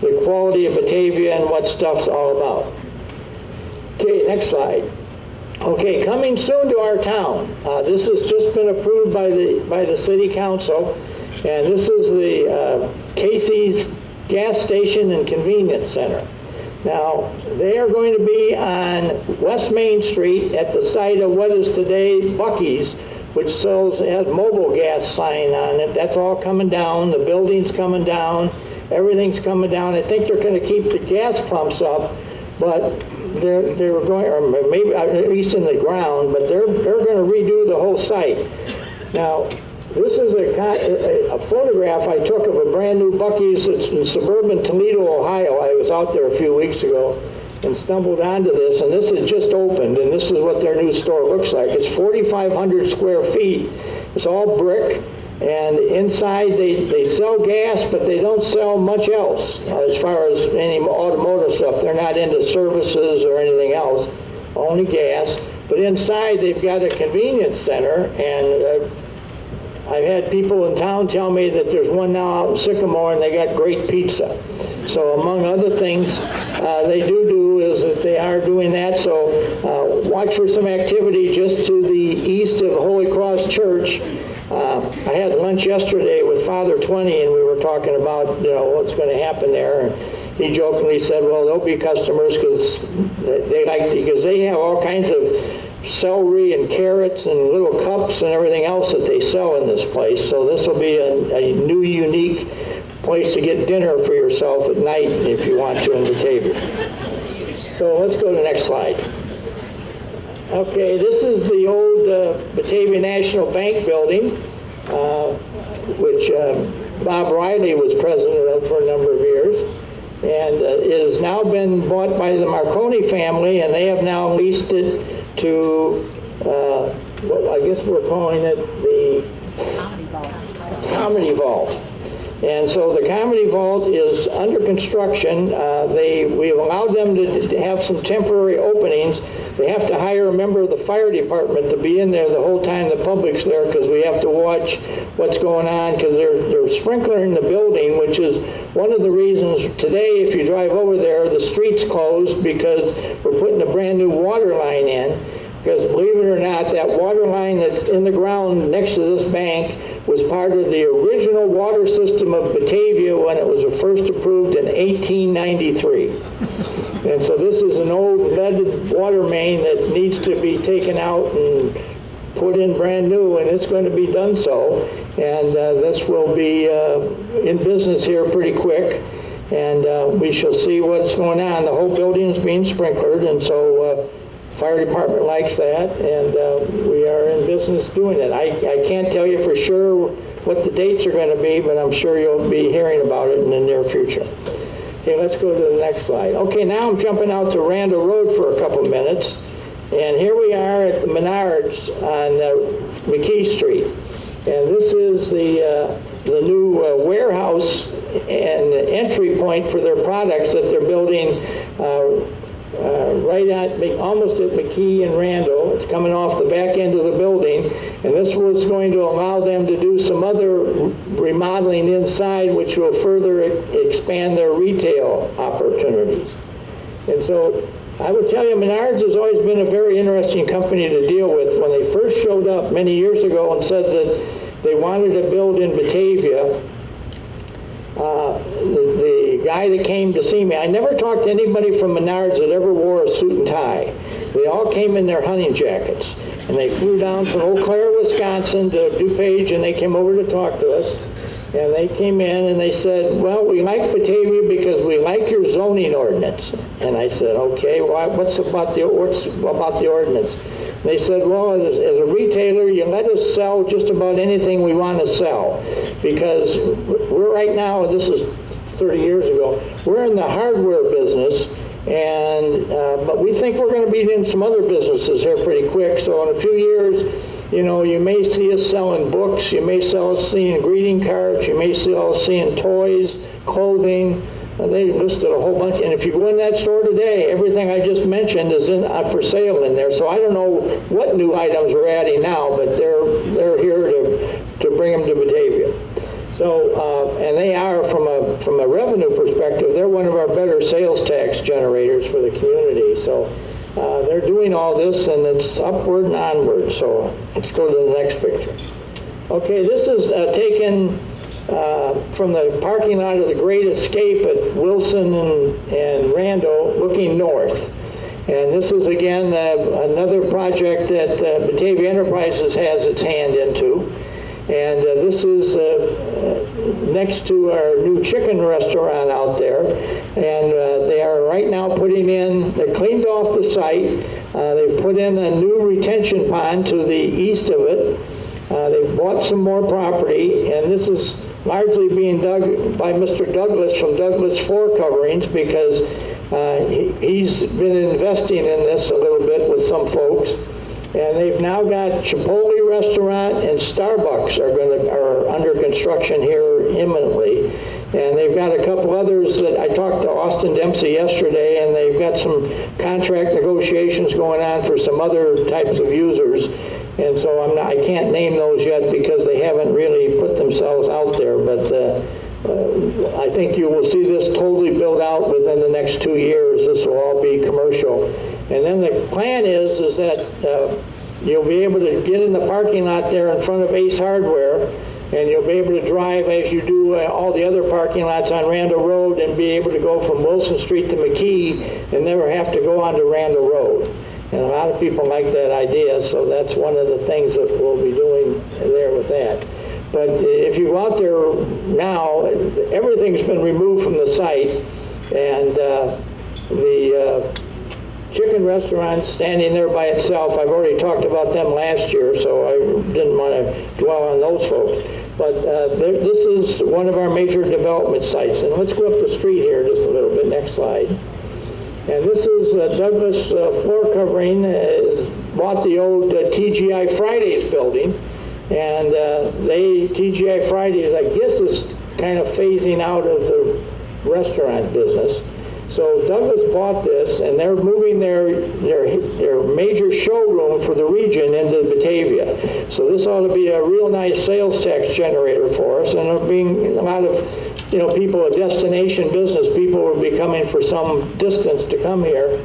the quality of Batavia and what stuff's all about. Okay, next slide. Okay, coming soon to our town. This has just been approved by the city council, and this is the Casey's Gas Station and Convenience Center. Now, they are going to be on West Main Street at the site of what is today Buc-ee's, which has mobile gas sign on it. That's all coming down. The building's coming down. Everything's coming down. I think they're going to keep the gas pumps up, but they're going, or maybe at least in the ground, but they're going to redo the whole site. Now, this is a photograph I took of a brand new Buc-ee's that's in suburban Toledo, Ohio. I was out there a few weeks ago and stumbled onto this, and this had just opened, and this is what their new store looks like. It's 4,500 square feet. It's all brick, and inside they sell gas, but they don't sell much else as far as any automotive stuff. They're not into services or anything else, only gas. But inside they've got a convenience center, and I've had people in town tell me that there's one now out in Sycamore and they got great pizza. So among other things they do is that they are doing that. So watch for some activity just to the east of Holy Cross Church. I had lunch yesterday with Father 20 and we were talking about what's going to happen there. And he jokingly said, well, there'll be customers because they have all kinds of celery and carrots and little cups and everything else that they sell in this place. So this will be a new, unique place to get dinner for yourself at night if you want to in Batavia. So let's go to the next slide. Okay, this is the old Batavia National Bank building, which Bob Riley was president of for a number of years. And it has now been bought by the Marconi family, and they have now leased it to, I guess we're calling it the Comedy Vault. And so the Comedy Vault is under construction. We've allowed them to have some temporary openings. They have to hire a member of the fire department to be in there the whole time the public's there because we have to watch what's going on because they're sprinkling the building, which is one of the reasons today if you drive over there, the street's closed because we're putting a brand new water line in. Because believe it or not, that water line that's in the ground next to this bank was part of the original water system of Batavia when it was first approved in 1893. And so this is an old leaded water main that needs to be taken out and put in brand new, and it's going to be done so. And this will be in business here pretty quick. And we shall see what's going on. The whole building is being sprinklered, and so Fire department likes that, and we are in business doing it. I can't tell you for sure what the dates are going to be, but I'm sure you'll be hearing about it in the near future. Okay, let's go to the next slide. Okay, now I'm jumping out to Randall Road for a couple minutes, and here we are at the Menards on McKee Street, and this is the new warehouse and entry point for their products that they're building right at almost at McKee and Randall. It's coming off the back end of the building, and this was going to allow them to do some other remodeling inside, which will further expand their retail opportunities. And so I would tell you, Menards has always been a very interesting company to deal with. When they first showed up many years ago and said that they wanted to build in Batavia, the guy that came to see me, I never talked to anybody from Menards that ever wore a suit and tie. They all came in their hunting jackets, and they flew down from Eau Claire, Wisconsin to DuPage, and they came over to talk to us. And they came in and they said, well, we like Batavia because we like your zoning ordinance. And I said, okay, well, what's about the ordinance? And they said, well, as a retailer, you let us sell just about anything we want to sell. Because we're right now, this is 30 years ago, we're in the hardware business, and but we think we're going to be in some other businesses here pretty quick. So in a few years, you know, you may see us selling books, you may see us seeing greeting cards, you may see us seeing toys, clothing. They listed a whole bunch, and if you go in that store today, everything I just mentioned is for sale in there. So I don't know what new items we're adding now, but they're here to bring them to Batavia. So, and they are, from a revenue perspective, they're one of our better sales tax generators for the community. So they're doing all this, and it's upward and onward. So let's go to the next picture. Okay, this is taken from the parking lot of the Great Escape at Wilson and Randall, looking north. And this is, again, another project that Batavia Enterprises has its hand into. And this is next to our new chicken restaurant out there. And they are right now putting in, they cleaned off the site. They've put in a new retention pond to the east of it. They've bought some more property, and this is largely being dug by Mr. Douglas from Douglas Floor Coverings, because he's been investing in this a little bit with some folks. And they've now got Chipotle Restaurant and Starbucks are under construction here imminently. And they've got a couple others that I talked to Austin Dempsey yesterday, and they've got some contract negotiations going on for some other types of users. And so I can't name those yet because they haven't really put themselves out there. But I think you will see this totally built out within the next 2 years. This will all be commercial. And then the plan is that you'll be able to get in the parking lot there in front of Ace Hardware, and you'll be able to drive as you do all the other parking lots on Randall Road, and be able to go from Wilson Street to McKee and never have to go onto Randall Road. And a lot of people like that idea, so that's one of the things that we'll be doing there with that. But if you go out there now, everything's been removed from the site, and the chicken restaurant standing there by itself. I've already talked about them last year, so I didn't want to dwell on those folks. But this is one of our major development sites. And let's go up the street here just a little bit. Next slide. And this is Douglas Floor Covering bought the old TGI Fridays building. And TGI Fridays, I guess, is kind of phasing out of the restaurant business. So Douglas bought this, and they're moving their major showroom for the region into Batavia. So this ought to be a real nice sales tax generator for us, and it'll bring a lot of people, a destination business. People will be coming for some distance to come here.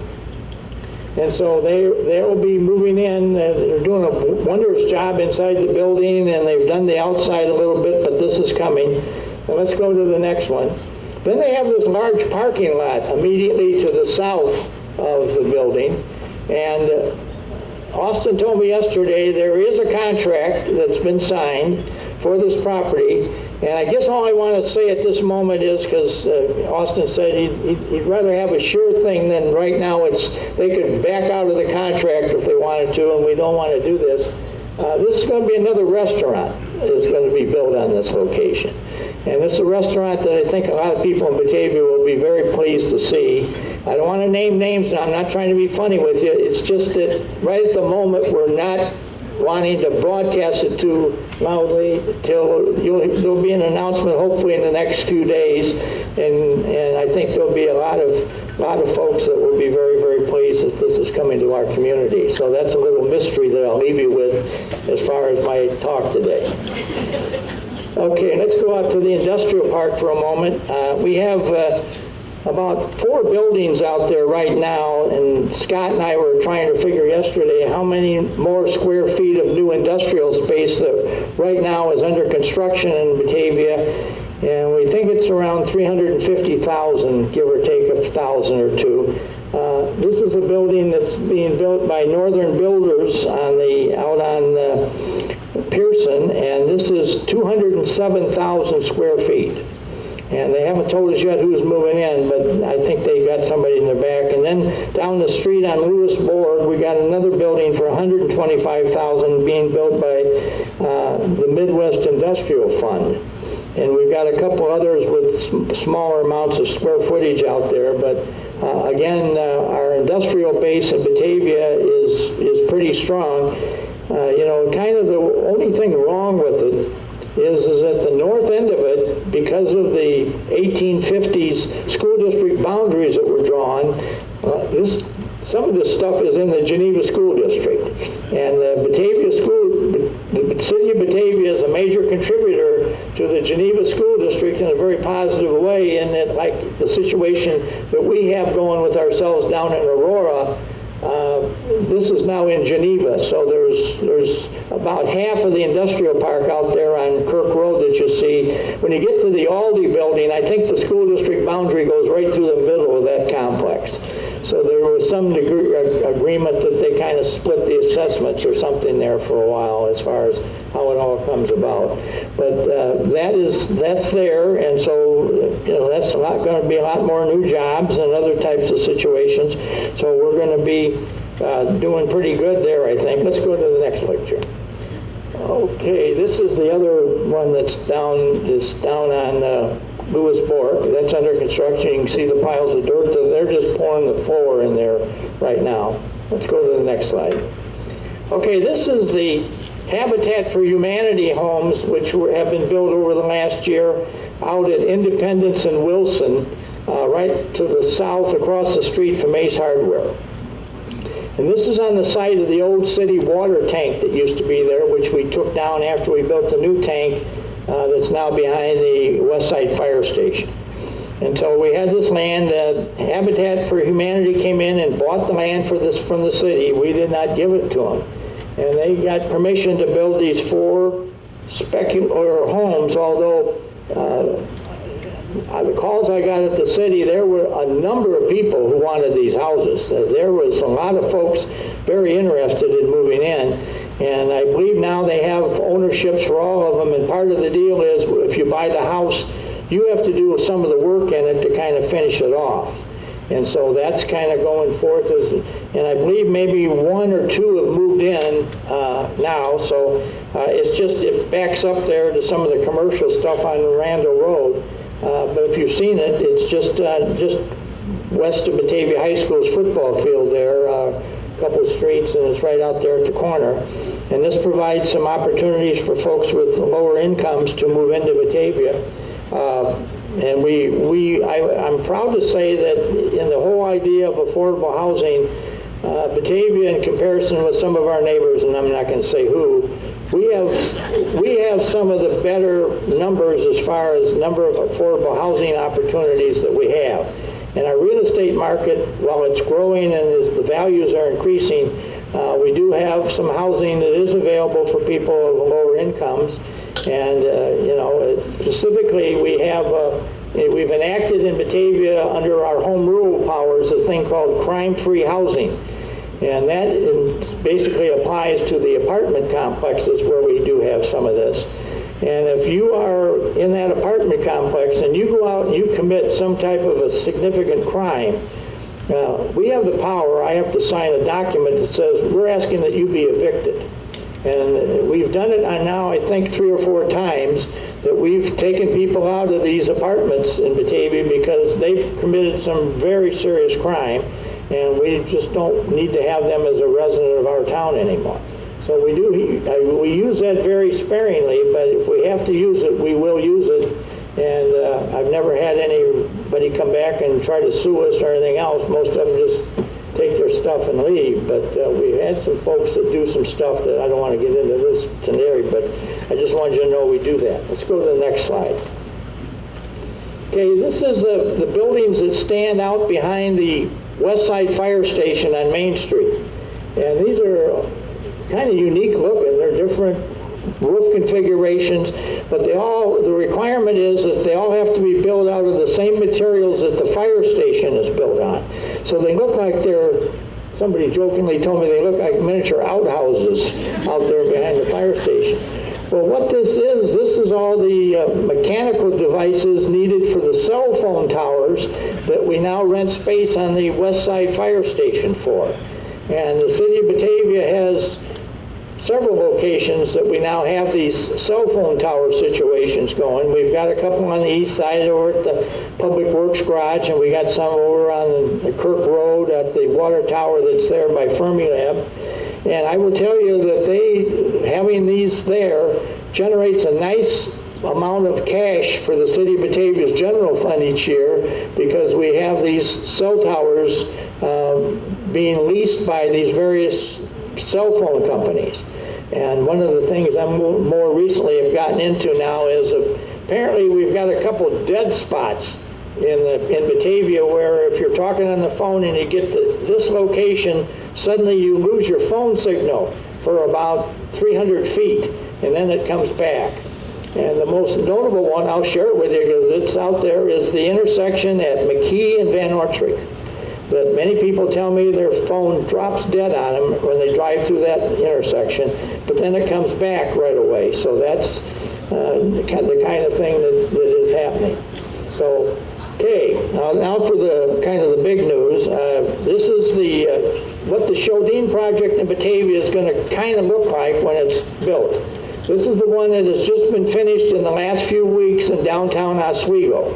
And so they'll be moving in. They're doing a wondrous job inside the building, and they've done the outside a little bit, but this is coming. And let's go to the next one. Then they have this large parking lot immediately to the south of the building. And Austin told me yesterday there is a contract that's been signed for this property. And I guess all I want to say at this moment is, because Austin said he'd rather have a sure thing than right now they could back out of the contract if they wanted to, and we don't want to do this. This is going to be another restaurant that's going to be built on this location. And this is a restaurant that I think a lot of people in Batavia will be very pleased to see. I don't want to name names, I'm not trying to be funny with you. It's just that right at the moment we're not wanting to broadcast it too loudly till there'll be an announcement hopefully in the next few days, and I think there'll be a lot of folks that will be very, very pleased that this is coming to our community. So that's a little mystery that I'll leave you with as far as my talk today. Okay, let's go out to the industrial park for a moment. We have about 4 buildings out there right now, and Scott and I were trying to figure yesterday how many more square feet of new industrial space that right now is under construction in Batavia, and we think it's around 350,000, give or take 1,000 or 2. This is a building that's being built by Northern Builders out on Pearson, and this is 207,000 square feet. And they haven't told us yet who's moving in, but I think they got somebody in the back. And then down the street on Lewis Board, we got another building for $125,000 being built by the Midwest Industrial Fund. And we've got a couple others with smaller amounts of square footage out there. But again, our industrial base in Batavia is pretty strong. Kind of the only thing wrong with it is at the north end of it, because of the 1850s school district boundaries that were drawn, some of this stuff is in the Geneva School District. And the city of Batavia is a major contributor to the Geneva School District in a very positive way, in that, like the situation that we have going with ourselves down in Aurora, this is now in Geneva, so there's about half of the industrial park out there on Kirk Road that you see. When you get to the Aldi building, I think the school district boundary goes right through the middle of that complex. So there was some degree agreement that they kind of split the assessments or something there for a while as far as how it all comes about. But that's there, and so that's going to be a lot more new jobs and other types of situations. So we're going to be doing pretty good there, I think. Let's go to the next picture. Okay, this is the other one that's down on Lewis Bork. That's under construction. You can see the piles of dirt. They're just pouring the floor in there right now. Let's go to the next slide. Okay, this is the Habitat for Humanity homes, which have been built over the last year out at Independence and Wilson, right to the south across the street from Ace Hardware. And this is on the site of the old city water tank that used to be there, which we took down after we built the new tank that's now behind the West Side Fire Station. And so we had this land. Habitat for Humanity came in and bought the land for this from the city. We did not give it to them. And they got permission to build these 4 speculative homes, although the calls I got at the city, there were a number of people who wanted these houses. There was a lot of folks very interested in moving in. And I believe now they have ownerships for all of them. And part of the deal is if you buy the house, you have to do some of the work in it to kind of finish it off. And so that's kind of going forth. And I believe maybe 1 or 2 have moved in now. So it backs up there to some of the commercial stuff on Randall Road. But if you've seen it, it's just west of Batavia High School's football field there, a couple of streets, and it's right out there at the corner. And this provides some opportunities for folks with lower incomes to move into Batavia. And I'm proud to say that in the whole idea of affordable housing, Batavia, in comparison with some of our neighbors, and I'm not going to say who, we have some of the better numbers as far as number of affordable housing opportunities that we have. And our real estate market, while it's growing and the values are increasing, we do have some housing that is available for people of lower incomes. And specifically, we've enacted in Batavia under our home rule powers a thing called crime-free housing. And that basically applies to the apartment complexes where we do have some of this. And if you are in that apartment complex and you go out and you commit some type of a significant crime, we have the power. I have to sign a document that says we're asking that you be evicted. And we've done it on now, I think, 3 or 4 times that we've taken people out of these apartments in Batavia because they've committed some very serious crime, and we just don't need to have them as a resident of our town anymore. So we use that very sparingly, but if we have to use it, we will use it. And I've never had anybody come back and try to sue us or anything else. Most of them just take their stuff and leave. But we've had some folks that do some stuff that I don't want to get into this today, but I just wanted you to know we do that. Let's go to the next slide. Okay, this is the buildings that stand out behind the West Side Fire Station on Main Street. And these are kind of unique looking. They're different roof configurations, but the requirement is that they all have to be built out of the same materials that the fire station is built on. So they look like somebody jokingly told me they look like miniature outhouses out there behind the fire station. Well, what this is all the mechanical devices needed for the cell phone towers that we now rent space on the West Side Fire Station for. And the city of Batavia has several locations that we now have these cell phone tower situations going. We've got a couple on the east side over at the Public Works Garage, and we got some over on the Kirk Road at the water tower that's there by Fermilab. And I will tell you that having these there generates a nice amount of cash for the city of Batavia's general fund each year, because we have these cell towers being leased by these various cell phone companies. And one of the things I more recently have gotten into now is apparently we've got a couple dead spots in Batavia where if you're talking on the phone and you get to this location, suddenly you lose your phone signal for about 300 feet, and then it comes back. And the most notable one, I'll share it with you because it's out there, is the intersection at McKee and Van Ortryk. That many people tell me their phone drops dead on them when they drive through that intersection, but then it comes back right away. So that's the kind of thing that is happening. So, okay, now for the kind of the big news. This is what the Shodine project in Batavia is going to kind of look like when it's built. This is the one that has just been finished in the last few weeks in downtown Oswego.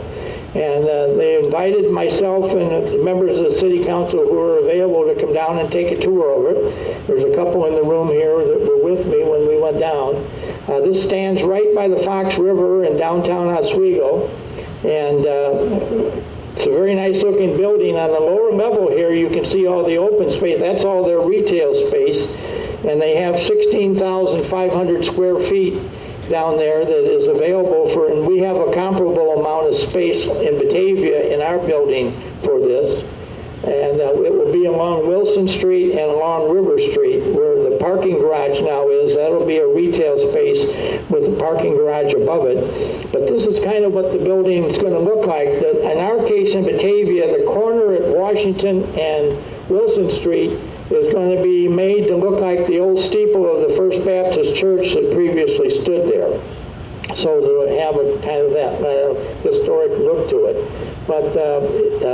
And they invited myself and the members of the city council who were available to come down and take a tour of it. There's a couple in the room here that were with me when we went down. This stands right by the Fox River in downtown Oswego. And it's a very nice looking building. On the lower level here you can see all the open space. That's all their retail space. And they have 16,500 square feet down there that is available for, and we have a comparable amount of space in Batavia in our building for this. And it will be along Wilson Street and along River Street where the parking garage now is. That'll be a retail space with a parking garage above it. But this is kind of what the building is going to look like. In our case in Batavia, the corner at Washington and Wilson Street is going to be made to look like the old steeple of the First Baptist Church that previously stood there. So to have a kind of that historic look to it. But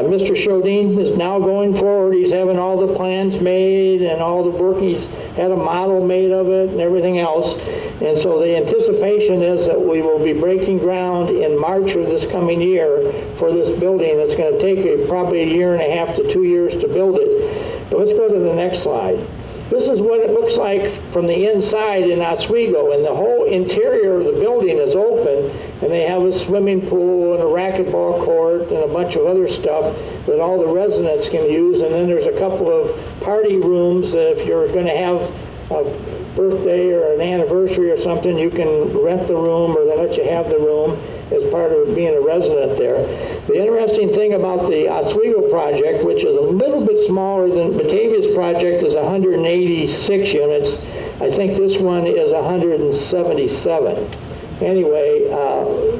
Mr. Shodine is now going forward. He's having all the plans made and all the work. He's had a model made of it and everything else. And so the anticipation is that we will be breaking ground in March of this coming year for this building. It's going to take probably 1.5 to 2 years to build it. But let's go to the next slide. This is what it looks like from the inside in Oswego, and the whole interior of the building is open, and they have a swimming pool and a racquetball court and a bunch of other stuff that all the residents can use. And then there's a couple of party rooms that if you're going to have a birthday or an anniversary or something, you can rent the room or they let you have the room as part of being a resident there. The interesting thing about the Oswego project, which is a little bit smaller than Batavia's project, is 186 units. I think this one is 177. Anyway,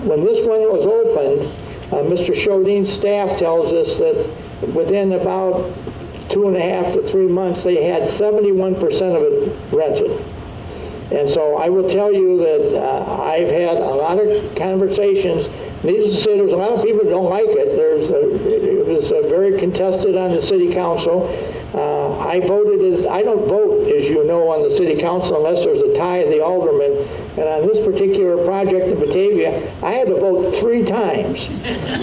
when this one was opened, Mr. Shodine's staff tells us that within about 2.5 to 3 months, they had 71% of it rented. And so I will tell you that I've had a lot of conversations. Needless to say, there's a lot of people who don't like it. It was very contested on the city council. I don't vote, as you know, on the city council unless there's a tie of the aldermen. And on this particular project in Batavia, I had to vote 3 times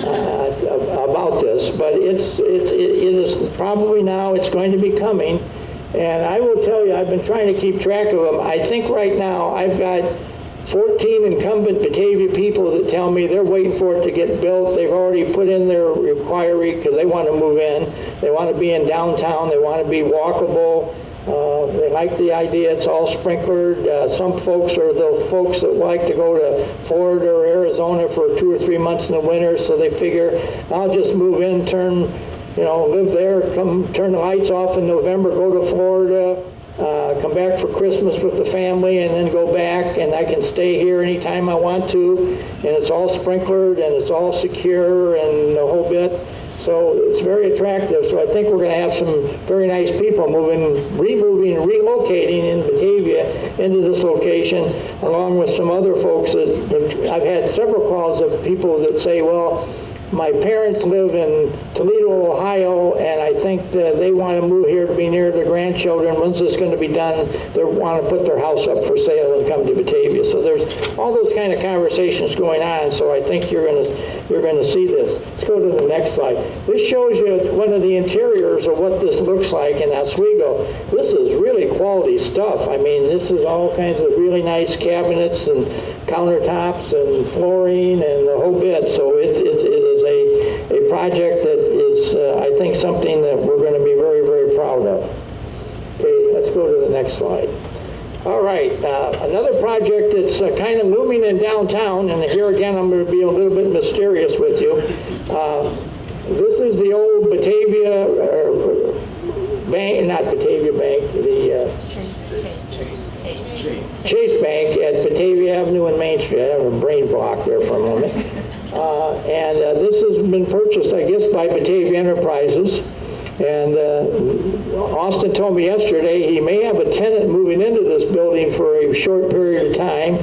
about this. But it is probably now, it's going to be coming. And I will tell you, I've been trying to keep track of them. I think right now I've got 14 incumbent Batavia people that tell me they're waiting for it to get built. They've already put in their inquiry because they want to move in. They want to be in downtown. They want to be walkable. They like the idea it's all sprinklered. Some folks are the folks that like to go to Florida or Arizona for 2 or 3 months in the winter, so they figure, I'll just move in, live there, come turn the lights off in November, go to Florida, come back for Christmas with the family, and then go back, and I can stay here anytime I want to, and it's all sprinklered, and it's all secure, and the whole bit. So it's very attractive. So I think we're going to have some very nice people relocating in Batavia into this location, along with some other folks that I've had several calls of people that say, well, my parents live in Toledo, Ohio, and I think that they want to move here to be near their grandchildren. When's this going to be done? They want to put their house up for sale and come to Batavia. So there's all those kind of conversations going on. So I think you're going to see this. Let's go to the next slide. This shows you one of the interiors of what this looks like in Oswego. This is really quality stuff. I mean, this is all kinds of really nice cabinets and countertops and flooring and the whole bit. So it is a project that is, I think, something that we're going to be very, very proud of. Okay, let's go to the next slide. All right, another project that's kind of looming in downtown, and here again I'm going to be a little bit mysterious with you. This is the old Batavia Bank, not Batavia Bank, the Chase Bank at Batavia Avenue and Main Street. I have a brain block there for a moment. This has been purchased, I guess, by Batavia Enterprises. And Austin told me yesterday he may have a tenant moving into this building for a short period of time.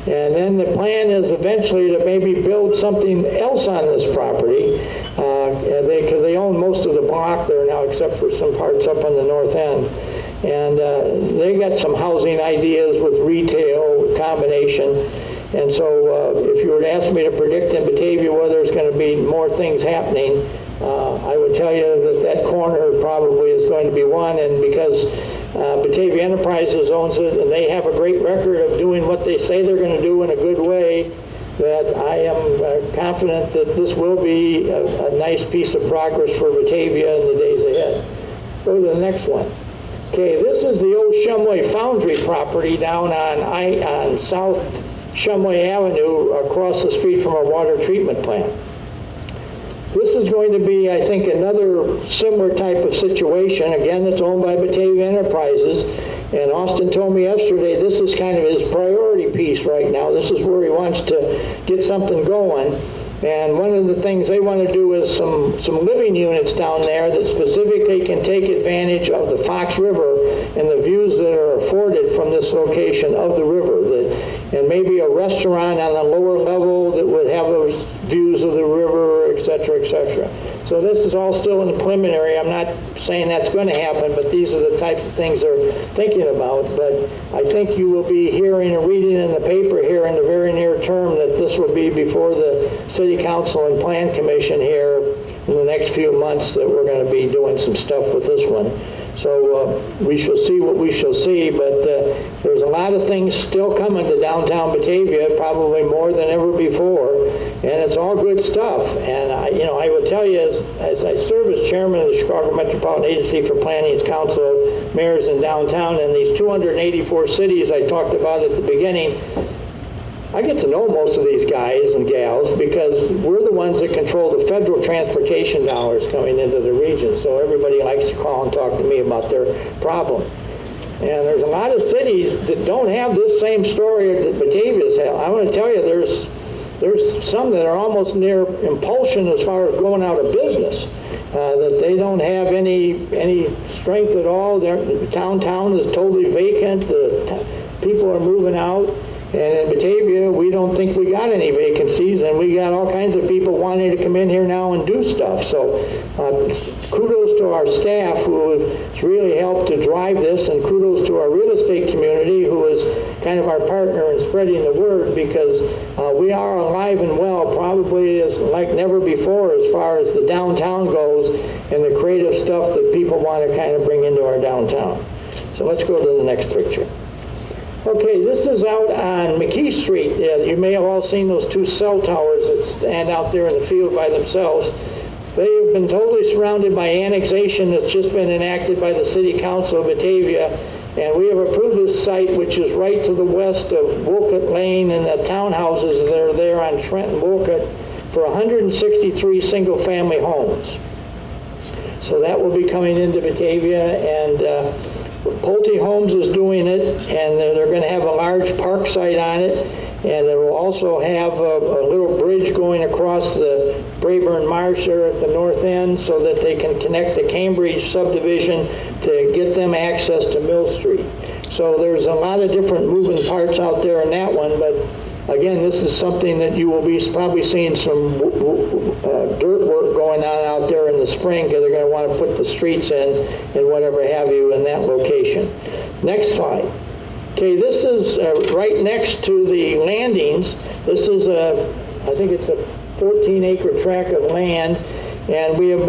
And then the plan is eventually to maybe build something else on this property, because they own most of the block there now, except for some parts up on the north end. And they got some housing ideas with retail combination. And so if you were to ask me to predict in Batavia whether there's going to be more things happening, I would tell you that corner probably is going to be one. And because Batavia Enterprises owns it, and they have a great record of doing what they say they're going to do in a good way, that I am confident that this will be a nice piece of progress for Batavia in the days ahead. Go to the next one. Okay, this is the old Shumway Foundry property down on South Shumway Avenue, across the street from our water treatment plant. This is going to be, I think, another similar type of situation. Again, it's owned by Batavia Enterprises. And Austin told me yesterday this is kind of his priority piece right now. This is where he wants to get something going. And one of the things they want to do is some living units down there that specifically can take advantage of the Fox River and the views that are afforded from this location of the river. And maybe a restaurant on the lower level that would have those views of the river, et cetera, et cetera. So this is all still in the preliminary. I'm not saying that's going to happen, but these are the types of things they're thinking about. But I think you will be hearing and reading in the paper here in the very near term that this will be before the City Council and Plan Commission here in the next few months, that we're going to be doing some stuff with this one. So we shall see what we shall see, but there's a lot of things still coming to downtown Batavia, probably more than ever before, and it's all good stuff. And I will tell you, as I serve as chairman of the Chicago Metropolitan Agency for Planning and Council of Mayors in downtown, and these 284 cities I talked about at the beginning, I get to know most of these guys and gals because we're the ones that control the federal transportation dollars coming into the region. So everybody likes to call and talk to me about their problem. And there's a lot of cities that don't have this same story that Batavia's had. I want to tell you, there's some that are almost near impulsion as far as going out of business. That they don't have any strength at all. Downtown is totally vacant. people are moving out. And in Batavia, we don't think we got any vacancies, and we got all kinds of people wanting to come in here now and do stuff. So kudos to our staff who has really helped to drive this, and kudos to our real estate community who is kind of our partner in spreading the word, because we are alive and well, probably as like never before as far as the downtown goes and the creative stuff that people want to kind of bring into our downtown. So let's go to the next picture. Okay, this is out on McKee Street. You may have all seen those two cell towers that stand out there in the field by themselves. They have been totally surrounded by annexation that's just been enacted by the City Council of Batavia, and we have approved this site, which is right to the west of Wolcott Lane and the townhouses that are there on Trent and Wolcott, for 163 single-family homes. So that will be coming into Batavia, and Pulte Homes is doing it, and they're going to have a large park site on it, and it will also have a little bridge going across the Brayburn Marsh there at the north end so that they can connect the Cambridge subdivision to get them access to Mill Street. So there's a lot of different moving parts out there in that one, but again, this is something that you will be probably seeing some dirt work going on out there in the spring, because they're going to want to put the streets in and whatever have you in that location. Next slide. Okay, this is right next to the landings. This is I think it's a 14-acre tract of land, and we have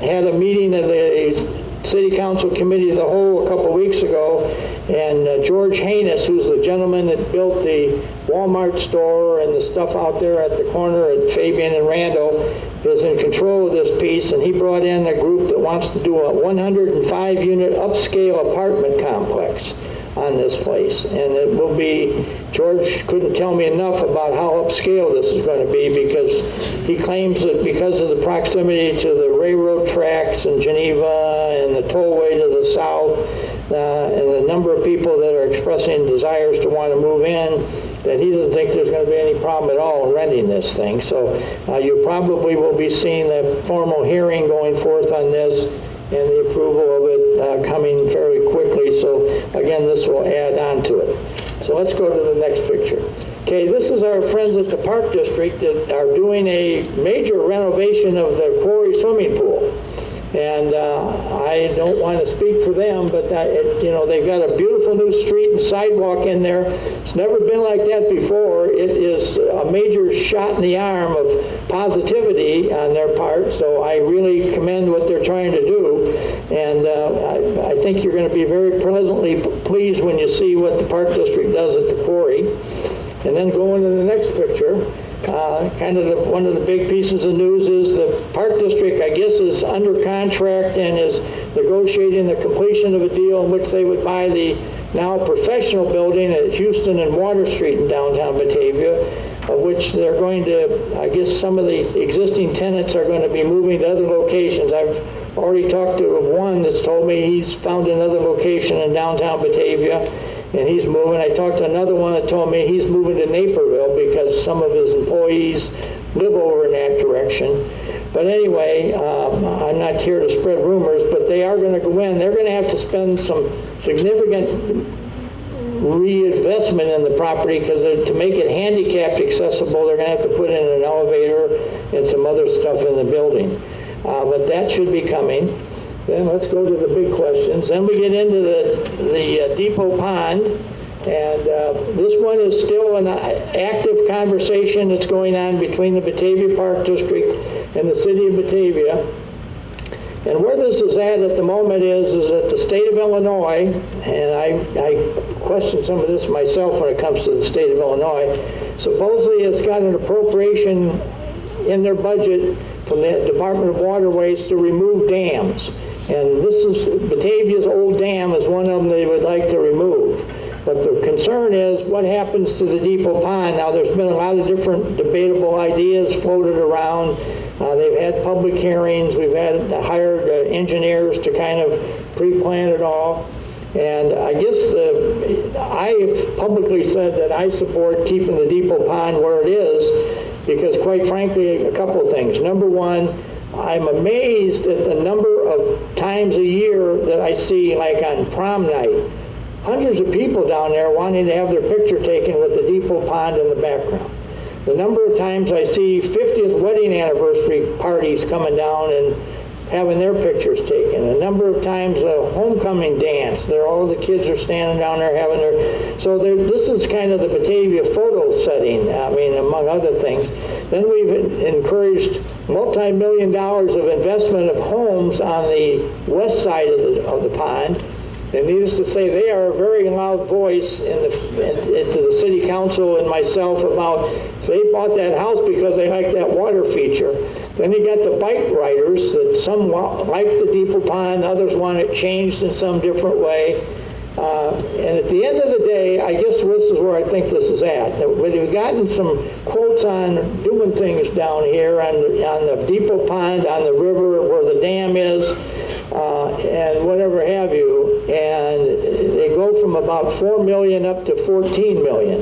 had a meeting of the City Council Committee of the Whole a couple weeks ago, and George Haynes, who's the gentleman that built the Walmart store and the stuff out there at the corner at Fabian and Randall, is in control of this piece, and he brought in a group that wants to do a 105-unit upscale apartment complex on this place. And it will be, George couldn't tell me enough about how upscale this is going to be, because he claims that because of the proximity to the railroad tracks in Geneva and the tollway to the south, and the number of people that are expressing desires to want to move in, that he doesn't think there's going to be any problem at all in renting this thing. So you probably will be seeing a formal hearing going forth on this, and the approval of it coming fairly quickly. So again, this will add on to it. So let's go to the next picture. Okay, this is our friends at the Park District that are doing a major renovation of the Quarry swimming pool. And I don't want to speak for them, but they've got a beautiful new street and sidewalk in there. It's never been like that before. It is a major shot in the arm of positivity on their part, so I really commend what they're trying to do. And I think you're going to be very pleasantly pleased when you see what the Park District does at the Quarry. And then going to the next picture, one of the big pieces of news is the Park District, I guess, is under contract and is negotiating the completion of a deal in which they would buy the now professional building at Houston and Water Street in downtown Batavia, of which they're going to, I guess some of the existing tenants are going to be moving to other locations. I've already talked to one that's told me he's found another location in downtown Batavia, and he's moving. I talked to another one that told me he's moving to Naperville because some of his employees live over in that direction. But anyway, I'm not here to spread rumors, but they are going to go in. They're going to have to spend some significant reinvestment in the property, because to make it handicapped accessible, they're going to have to put in an elevator and some other stuff in the building. But that should be coming. Then let's go to the big questions. Then we get into the Depot Pond, and this one is still an active conversation that's going on between the Batavia Park District and the City of Batavia. And where this is at the moment is that the state of Illinois, and I question some of this myself when it comes to the state of Illinois, supposedly it's got an appropriation in their budget from the Department of Waterways to remove dams. And this is Batavia's old dam is one of them they would like to remove. But the concern is what happens to the Depot Pond. Now, there's been a lot of different debatable ideas floated around. They've had public hearings. We've hired engineers to kind of pre-plan it all. And I guess I've publicly said that I support keeping the Depot Pond where it is, because quite frankly, a couple of things. Number one, I'm amazed at the number of times a year that I see, like on prom night, hundreds of people down there wanting to have their picture taken with the depot pond in the background. The number of times I see 50th wedding anniversary parties coming down and having their pictures taken. A number of times a homecoming dance. All the kids are standing down there having their... So this is kind of the Batavia photo setting, I mean, among other things. Then we've encouraged multi-million dollars of investment of homes on the west side of the pond. And needless to say, they are a very loud voice to the city council and myself about, they bought that house because they like that water feature. Then you got the bike riders that some like the depot pond, others want it changed in some different way. And at the end of the day, I guess this is where I think this is at. We've gotten some quotes on doing things down here on the depot pond, on the river where the dam is, and whatever have you. And they go from about $4 million up to $14 million.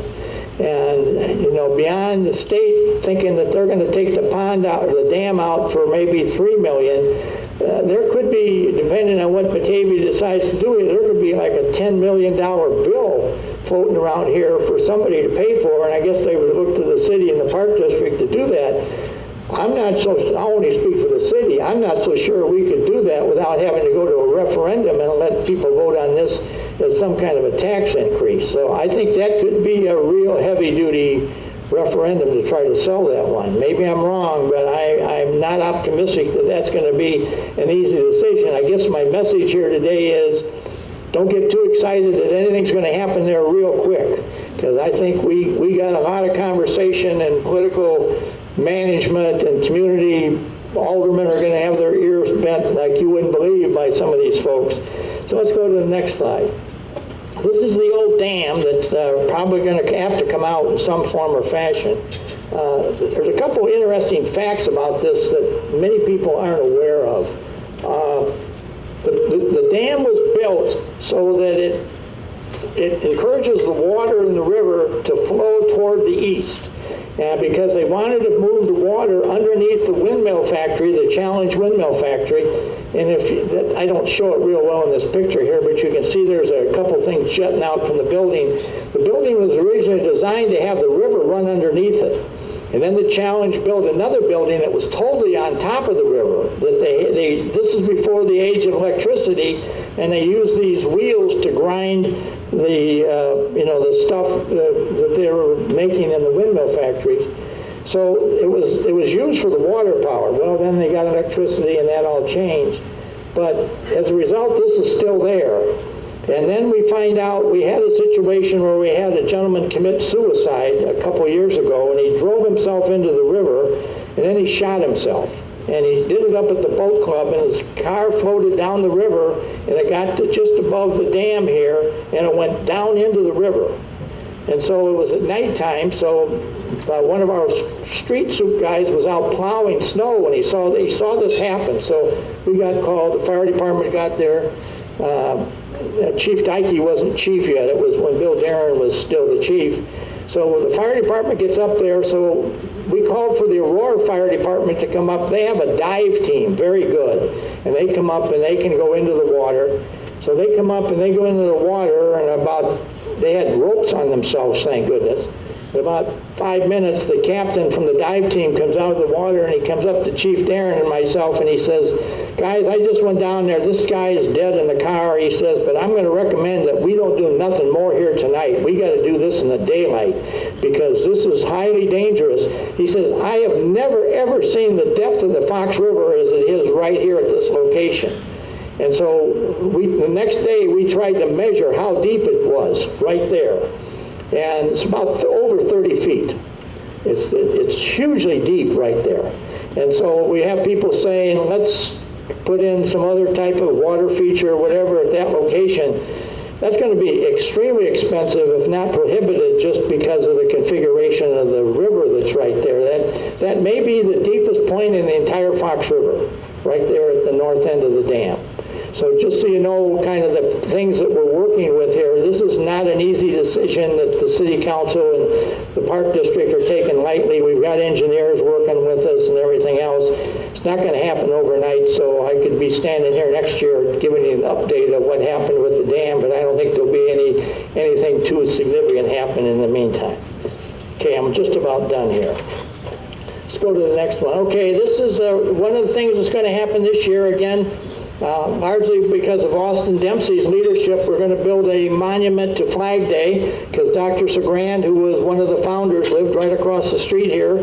And, you know, beyond the state thinking that they're going to take the pond out or the dam out for maybe $3 million, there could be, depending on what Batavia decides to do, there could be like a $10 million bill floating around here for somebody to pay for, and I guess they would look to the city and the park district to do that. I'm not so, I only speak for the city, I'm not so sure we could do that without having to go to a referendum and let people vote on this as some kind of a tax increase. So I think that could be a real heavy-duty referendum to try to sell that one. Maybe I'm wrong, but I'm not optimistic that that's going to be an easy decision. I guess my message here today is don't get too excited that anything's going to happen there real quick, because I think we got a lot of conversation and political management and community aldermen are going to have their ears bent like you wouldn't believe by some of these folks. So let's go to the next slide. This is the old dam that's probably going to have to come out in some form or fashion. There's a couple interesting facts about this that many people aren't aware of. The dam was built so that it encourages the water in the river to flow toward the east. Because they wanted to move the water underneath the windmill factory, the Challenge Windmill factory. And I don't show it real well in this picture here, but you can see there's a couple things jutting out from the building. The building was originally designed to have the river run underneath it. And then the Challenge built another building that was totally on top of the river. This is before the age of electricity, and they used these wheels to grind the stuff that they were making in the windmill factories. So it was used for the water power. Well, then they got electricity, and that all changed. But as a result, this is still there. And then we find out we had a situation where we had a gentleman commit suicide a couple years ago, and he drove himself into the river, and then he shot himself. And he did it up at the boat club, and his car floated down the river, and it got to just above the dam here, and it went down into the river. And so it was at nighttime, so one of our street soup guys was out plowing snow when he saw this happen. So we got called, the fire department got there. Chief Dykey wasn't chief yet. It was when Bill Darren was still the chief. So the fire department gets up there, so we called for the Aurora Fire Department to come up. They have a dive team, very good. And they come up and they can go into the water. So they come up and they go into the water, and they had ropes on themselves, thank goodness. In about 5 minutes, the captain from the dive team comes out of the water, and he comes up to Chief Darren and myself, and he says, guys, I just went down there. This guy is dead in the car. He says, but I'm going to recommend that we don't do nothing more here tonight. We got to do this in the daylight because this is highly dangerous. He says, I have never, ever seen the depth of the Fox River as it is right here at this location. And so the next day, we tried to measure how deep it was right there. And it's about over 30 feet. It's hugely deep right there. And so we have people saying, let's put in some other type of water feature or whatever at that location. That's going to be extremely expensive, if not prohibited, just because of the configuration of the river that's right there. That may be the deepest point in the entire Fox River, right there at the north end of the dam. So just so you know kind of the things that we're working with here, this is not an easy decision that the city council and the park district are taking lightly. We've got engineers working with us and everything else. It's not going to happen overnight, so I could be standing here next year giving you an update of what happened with the dam, but I don't think there'll be anything too significant happen in the meantime. Okay, I'm just about done here. Let's go to the next one. Okay, this is one of the things that's going to happen this year again. Largely because of Austin Dempsey's leadership, we're going to build a monument to Flag Day, because Dr. Segrand, who was one of the founders, lived right across the street here,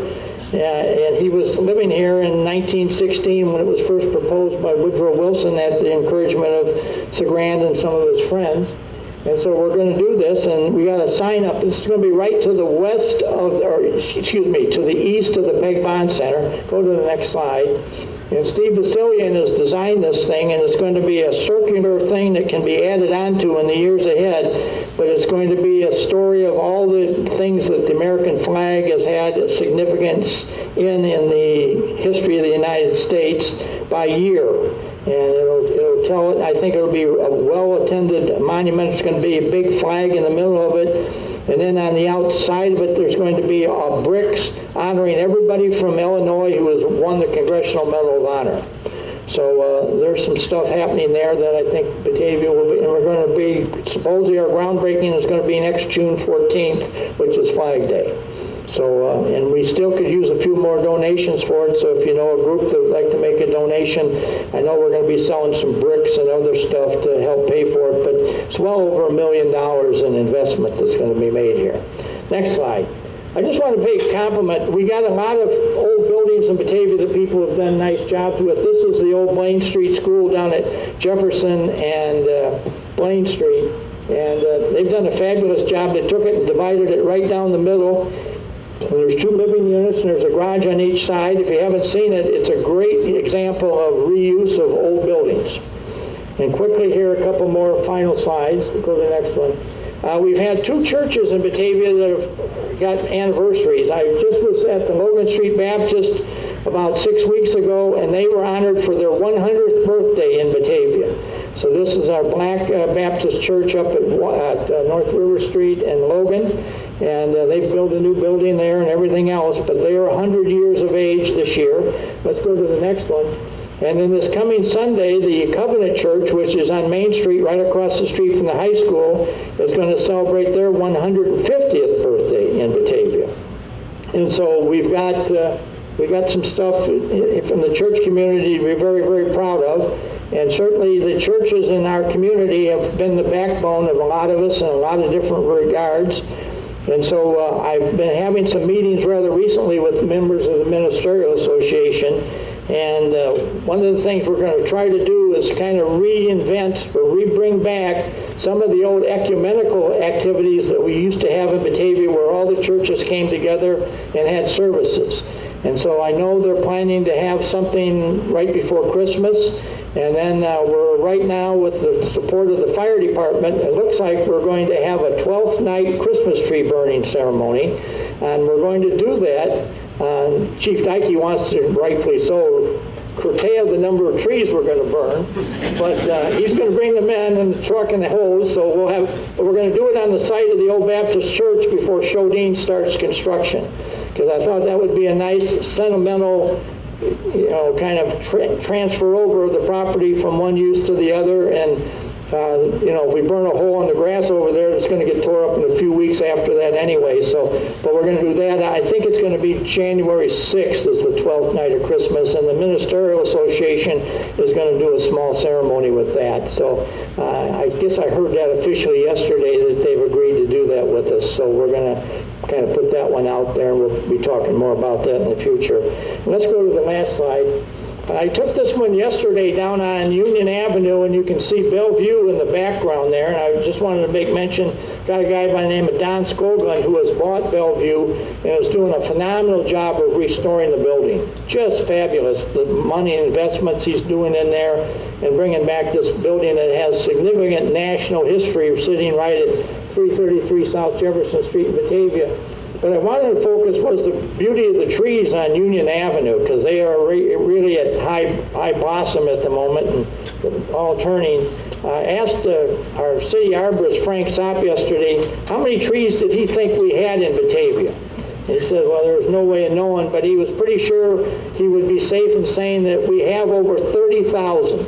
and he was living here in 1916 when it was first proposed by Woodrow Wilson at the encouragement of Segrand and some of his friends. And so we're going to do this, and we got a sign up. This is going to be right to the west of, or excuse me, to the east of the Peg Bond Center. Go to the next slide. And Steve Basilian has designed this thing, and it's going to be a circular thing that can be added onto in the years ahead, but it's going to be a story of all the things that the American flag has had significance in the history of the United States by year. And it'll tell it, I think it'll be a well-attended monument. It's going to be a big flag in the middle of it. And then on the outside of it, there's going to be bricks honoring everybody from Illinois who has won the Congressional Medal of Honor. So there's some stuff happening there that I think Batavia will be, and we're going to be, supposedly our groundbreaking is going to be next June 14th, which is Flag Day. So, and we still could use a few more donations for it, so if you know a group that would like to make a donation, I know we're going to be selling some bricks and other stuff to help pay for it, but it's well over $1 million in investment that's going to be made here. Next slide. I just want to pay a compliment. We got a lot of old buildings in Batavia that people have done nice jobs with. This is the old Blaine Street School down at Jefferson and Blaine Street, and they've done a fabulous job. They took it and divided it right down the middle. And there's 2 living units, and there's a garage on each side. If you haven't seen it, it's a great example of reuse of old buildings. And quickly here, a couple more final slides. Go to the next one. We've had 2 churches in Batavia that have got anniversaries. I just was at the Logan Street Baptist about 6 weeks ago, and they were honored for their 100th birthday in Batavia. So this is our Black Baptist Church up at North River Street and Logan, and they've built a new building there and everything else, but they are 100 years of age this year. Let's go to the next one. And then this coming Sunday, the Covenant Church, which is on Main Street right across the street from the high school, is going to celebrate their 150th birthday in Batavia. And so we've got some stuff from the church community to be very, very proud of. And certainly the churches in our community have been the backbone of a lot of us in a lot of different regards. And so I've been having some meetings rather recently with members of the Ministerial Association. And one of the things we're going to try to do is kind of reinvent or bring back some of the old ecumenical activities that we used to have in Batavia, where all the churches came together and had services. And so I know they're planning to have something right before Christmas. And then we're right now, with the support of the fire department, it looks like we're going to have a 12th night Christmas tree burning ceremony. And we're going to do that. Chief Dikey wants to, rightfully so, curtail the number of trees we're going to burn, but he's going to bring the men and the truck and the hose, so we're going to do it on the site of the old Baptist church before Shodine starts construction, because I thought that would be a nice sentimental, kind of transfer over of the property from one use to the other. And if we burn a hole in the grass over there, it's going to get tore up in a few weeks after that anyway. So, but we're going to do that. I think it's going to be January 6th is the 12th night of Christmas, and the Ministerial Association is going to do a small ceremony with that. So I guess I heard that officially yesterday that they've agreed to do that with us. So we're going to kind of put that one out there, and we'll be talking more about that in the future. Let's go to the last slide. I took this one yesterday down on Union Avenue, and you can see Bellevue in the background there. And I just wanted to make mention, got a guy by the name of Don Skoglund who has bought Bellevue and is doing a phenomenal job of restoring the building. Just fabulous, the money and investments he's doing in there and bringing back this building that has significant national history, sitting right at 333 South Jefferson Street in Batavia. But I wanted to focus was the beauty of the trees on Union Avenue, because they are really at high blossom at the moment and all turning. I asked our city arborist, Frank Sopp, yesterday, how many trees did he think we had in Batavia? He said, well, there was no way of knowing, but he was pretty sure he would be safe in saying that we have over 30,000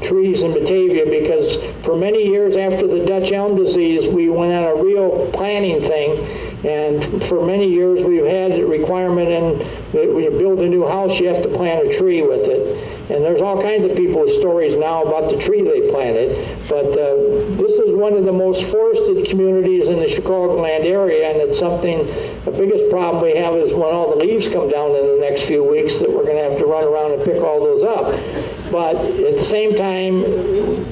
trees in Batavia, because for many years after the Dutch elm disease, we went on a real planning thing, and for many years we've had a requirement in that when you build a new house, you have to plant a tree with it. And there's all kinds of people with stories now about the tree they planted, but this is one of the most forested communities in the Chicagoland area, and it's something, the biggest problem we have is when all the leaves come down in the next few weeks that we're going to have to run around and pick all those up. But at the same time,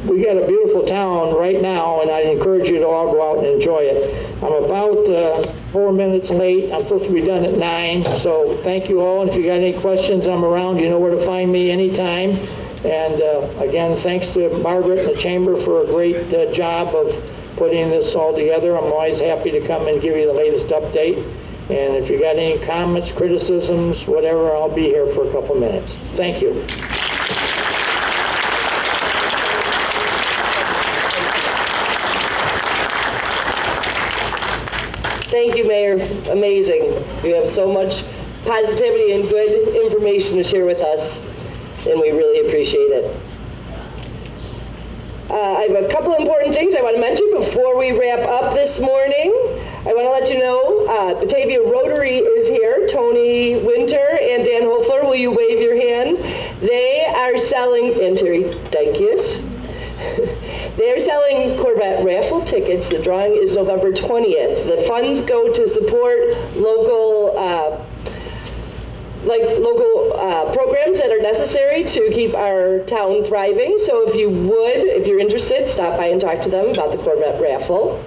we got a beautiful town right now, and I encourage you to all go out and enjoy it. I'm about 4 minutes late. I'm supposed to be done at 9, so thank you all. And if you got any questions, I'm around. You know where to find me anytime. And again, thanks to Margaret and the Chamber for a great job of putting this all together. I'm always happy to come and give you the latest update. And if you got any comments, criticisms, whatever, I'll be here for a couple minutes. Thank you. Thank you, Mayor. Amazing. You have so much positivity and good information to share with us, and we really appreciate it. I have a couple important things I want to mention before we wrap up this morning. I want to let you know Batavia Rotary is here. Tony Winter and Dan Hofler, will you wave your hand? They are selling, and Terry Dykius. They are selling Corvette raffle tickets. The drawing is November 20th. The funds go to support local programs that are necessary to keep our town thriving. So if you're interested, stop by and talk to them about the Corvette raffle.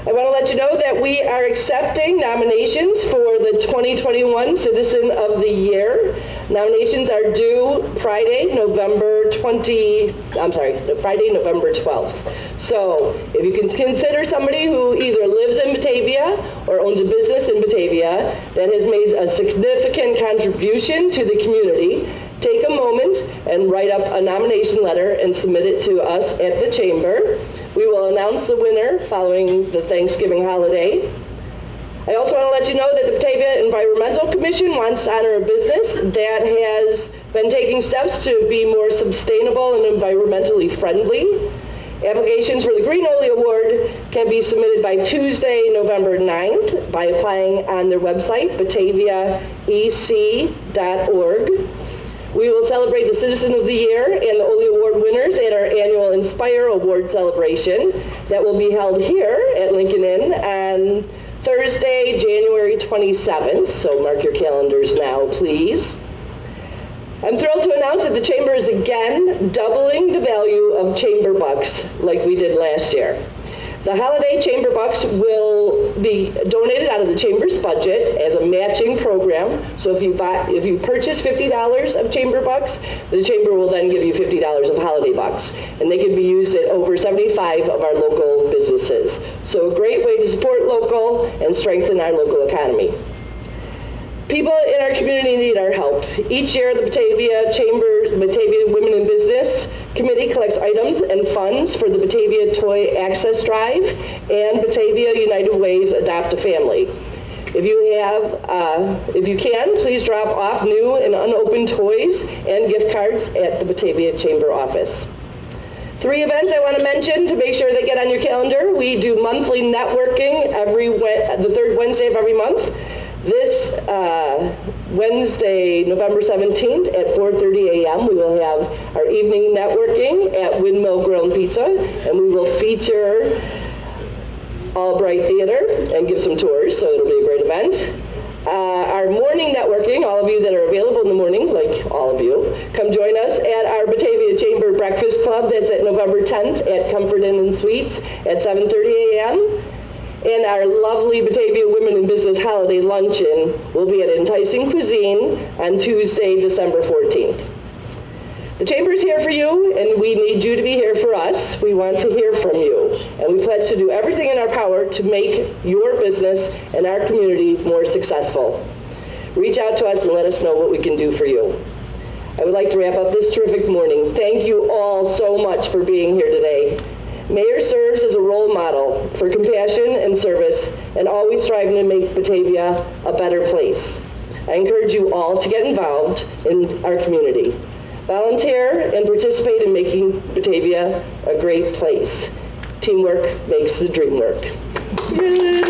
I want to let you know that we are accepting nominations for the 2021 Citizen of the Year. Nominations are due Friday, November 12th. So if you can consider somebody who either lives in Batavia or owns a business in Batavia that has made a significant contribution to the community, take a moment and write up a nomination letter and submit it to us at the Chamber. We will announce the winner following the Thanksgiving holiday. I also want to let you know that the Batavia Environmental Commission wants to honor a business that has been taking steps to be more sustainable and environmentally friendly. Applications for the Green Oli Award can be submitted by Tuesday, November 9th by applying on their website, bataviaec.org. We will celebrate the Citizen of the Year and the Oli Award winners at our annual Inspire Award celebration that will be held here at Lincoln Inn on Thursday, January 27th. So mark your calendars now, please. I'm thrilled to announce that the Chamber is again doubling the value of Chamber bucks like we did last year. The holiday Chamber bucks will be donated out of the Chamber's budget as a matching program. So if you purchase $50 of Chamber bucks, the Chamber will then give you $50 of holiday bucks. And they can be used at over 75 of our local businesses. So a great way to support local and strengthen our local economy. People in our community need our help. Each year, the Batavia Women in Business Committee collects items and funds for the Batavia Toy Access Drive and Batavia United Way's Adopt a Family. If you can, please drop off new and unopened toys and gift cards at the Batavia Chamber office. 3 events I want to mention to make sure they get on your calendar. We do monthly networking the third Wednesday of every month. This Wednesday, November 17th at 4:30 a.m., we will have our evening networking at Windmill Grill and Pizza, and we will feature Albright Theater and give some tours, so it'll be a great event. Our morning networking, all of you that are available in the morning, like all of you, come join us at our Batavia Chamber Breakfast Club. That's at November 10th at Comfort Inn and Suites at 7:30 a.m. And our lovely Batavia Women in Business Holiday Luncheon will be at Enticing Cuisine on Tuesday, December 14th. The Chamber is here for you, and we need you to be here for us. We want to hear from you, and we pledge to do everything in our power to make your business and our community more successful. Reach out to us and let us know what we can do for you. I would like to wrap up this terrific morning. Thank you all so much for being here today. Mayor serves as a role model for compassion and service and always striving to make Batavia a better place. I encourage you all to get involved in our community. Volunteer and participate in making Batavia a great place. Teamwork makes the dream work. Yay.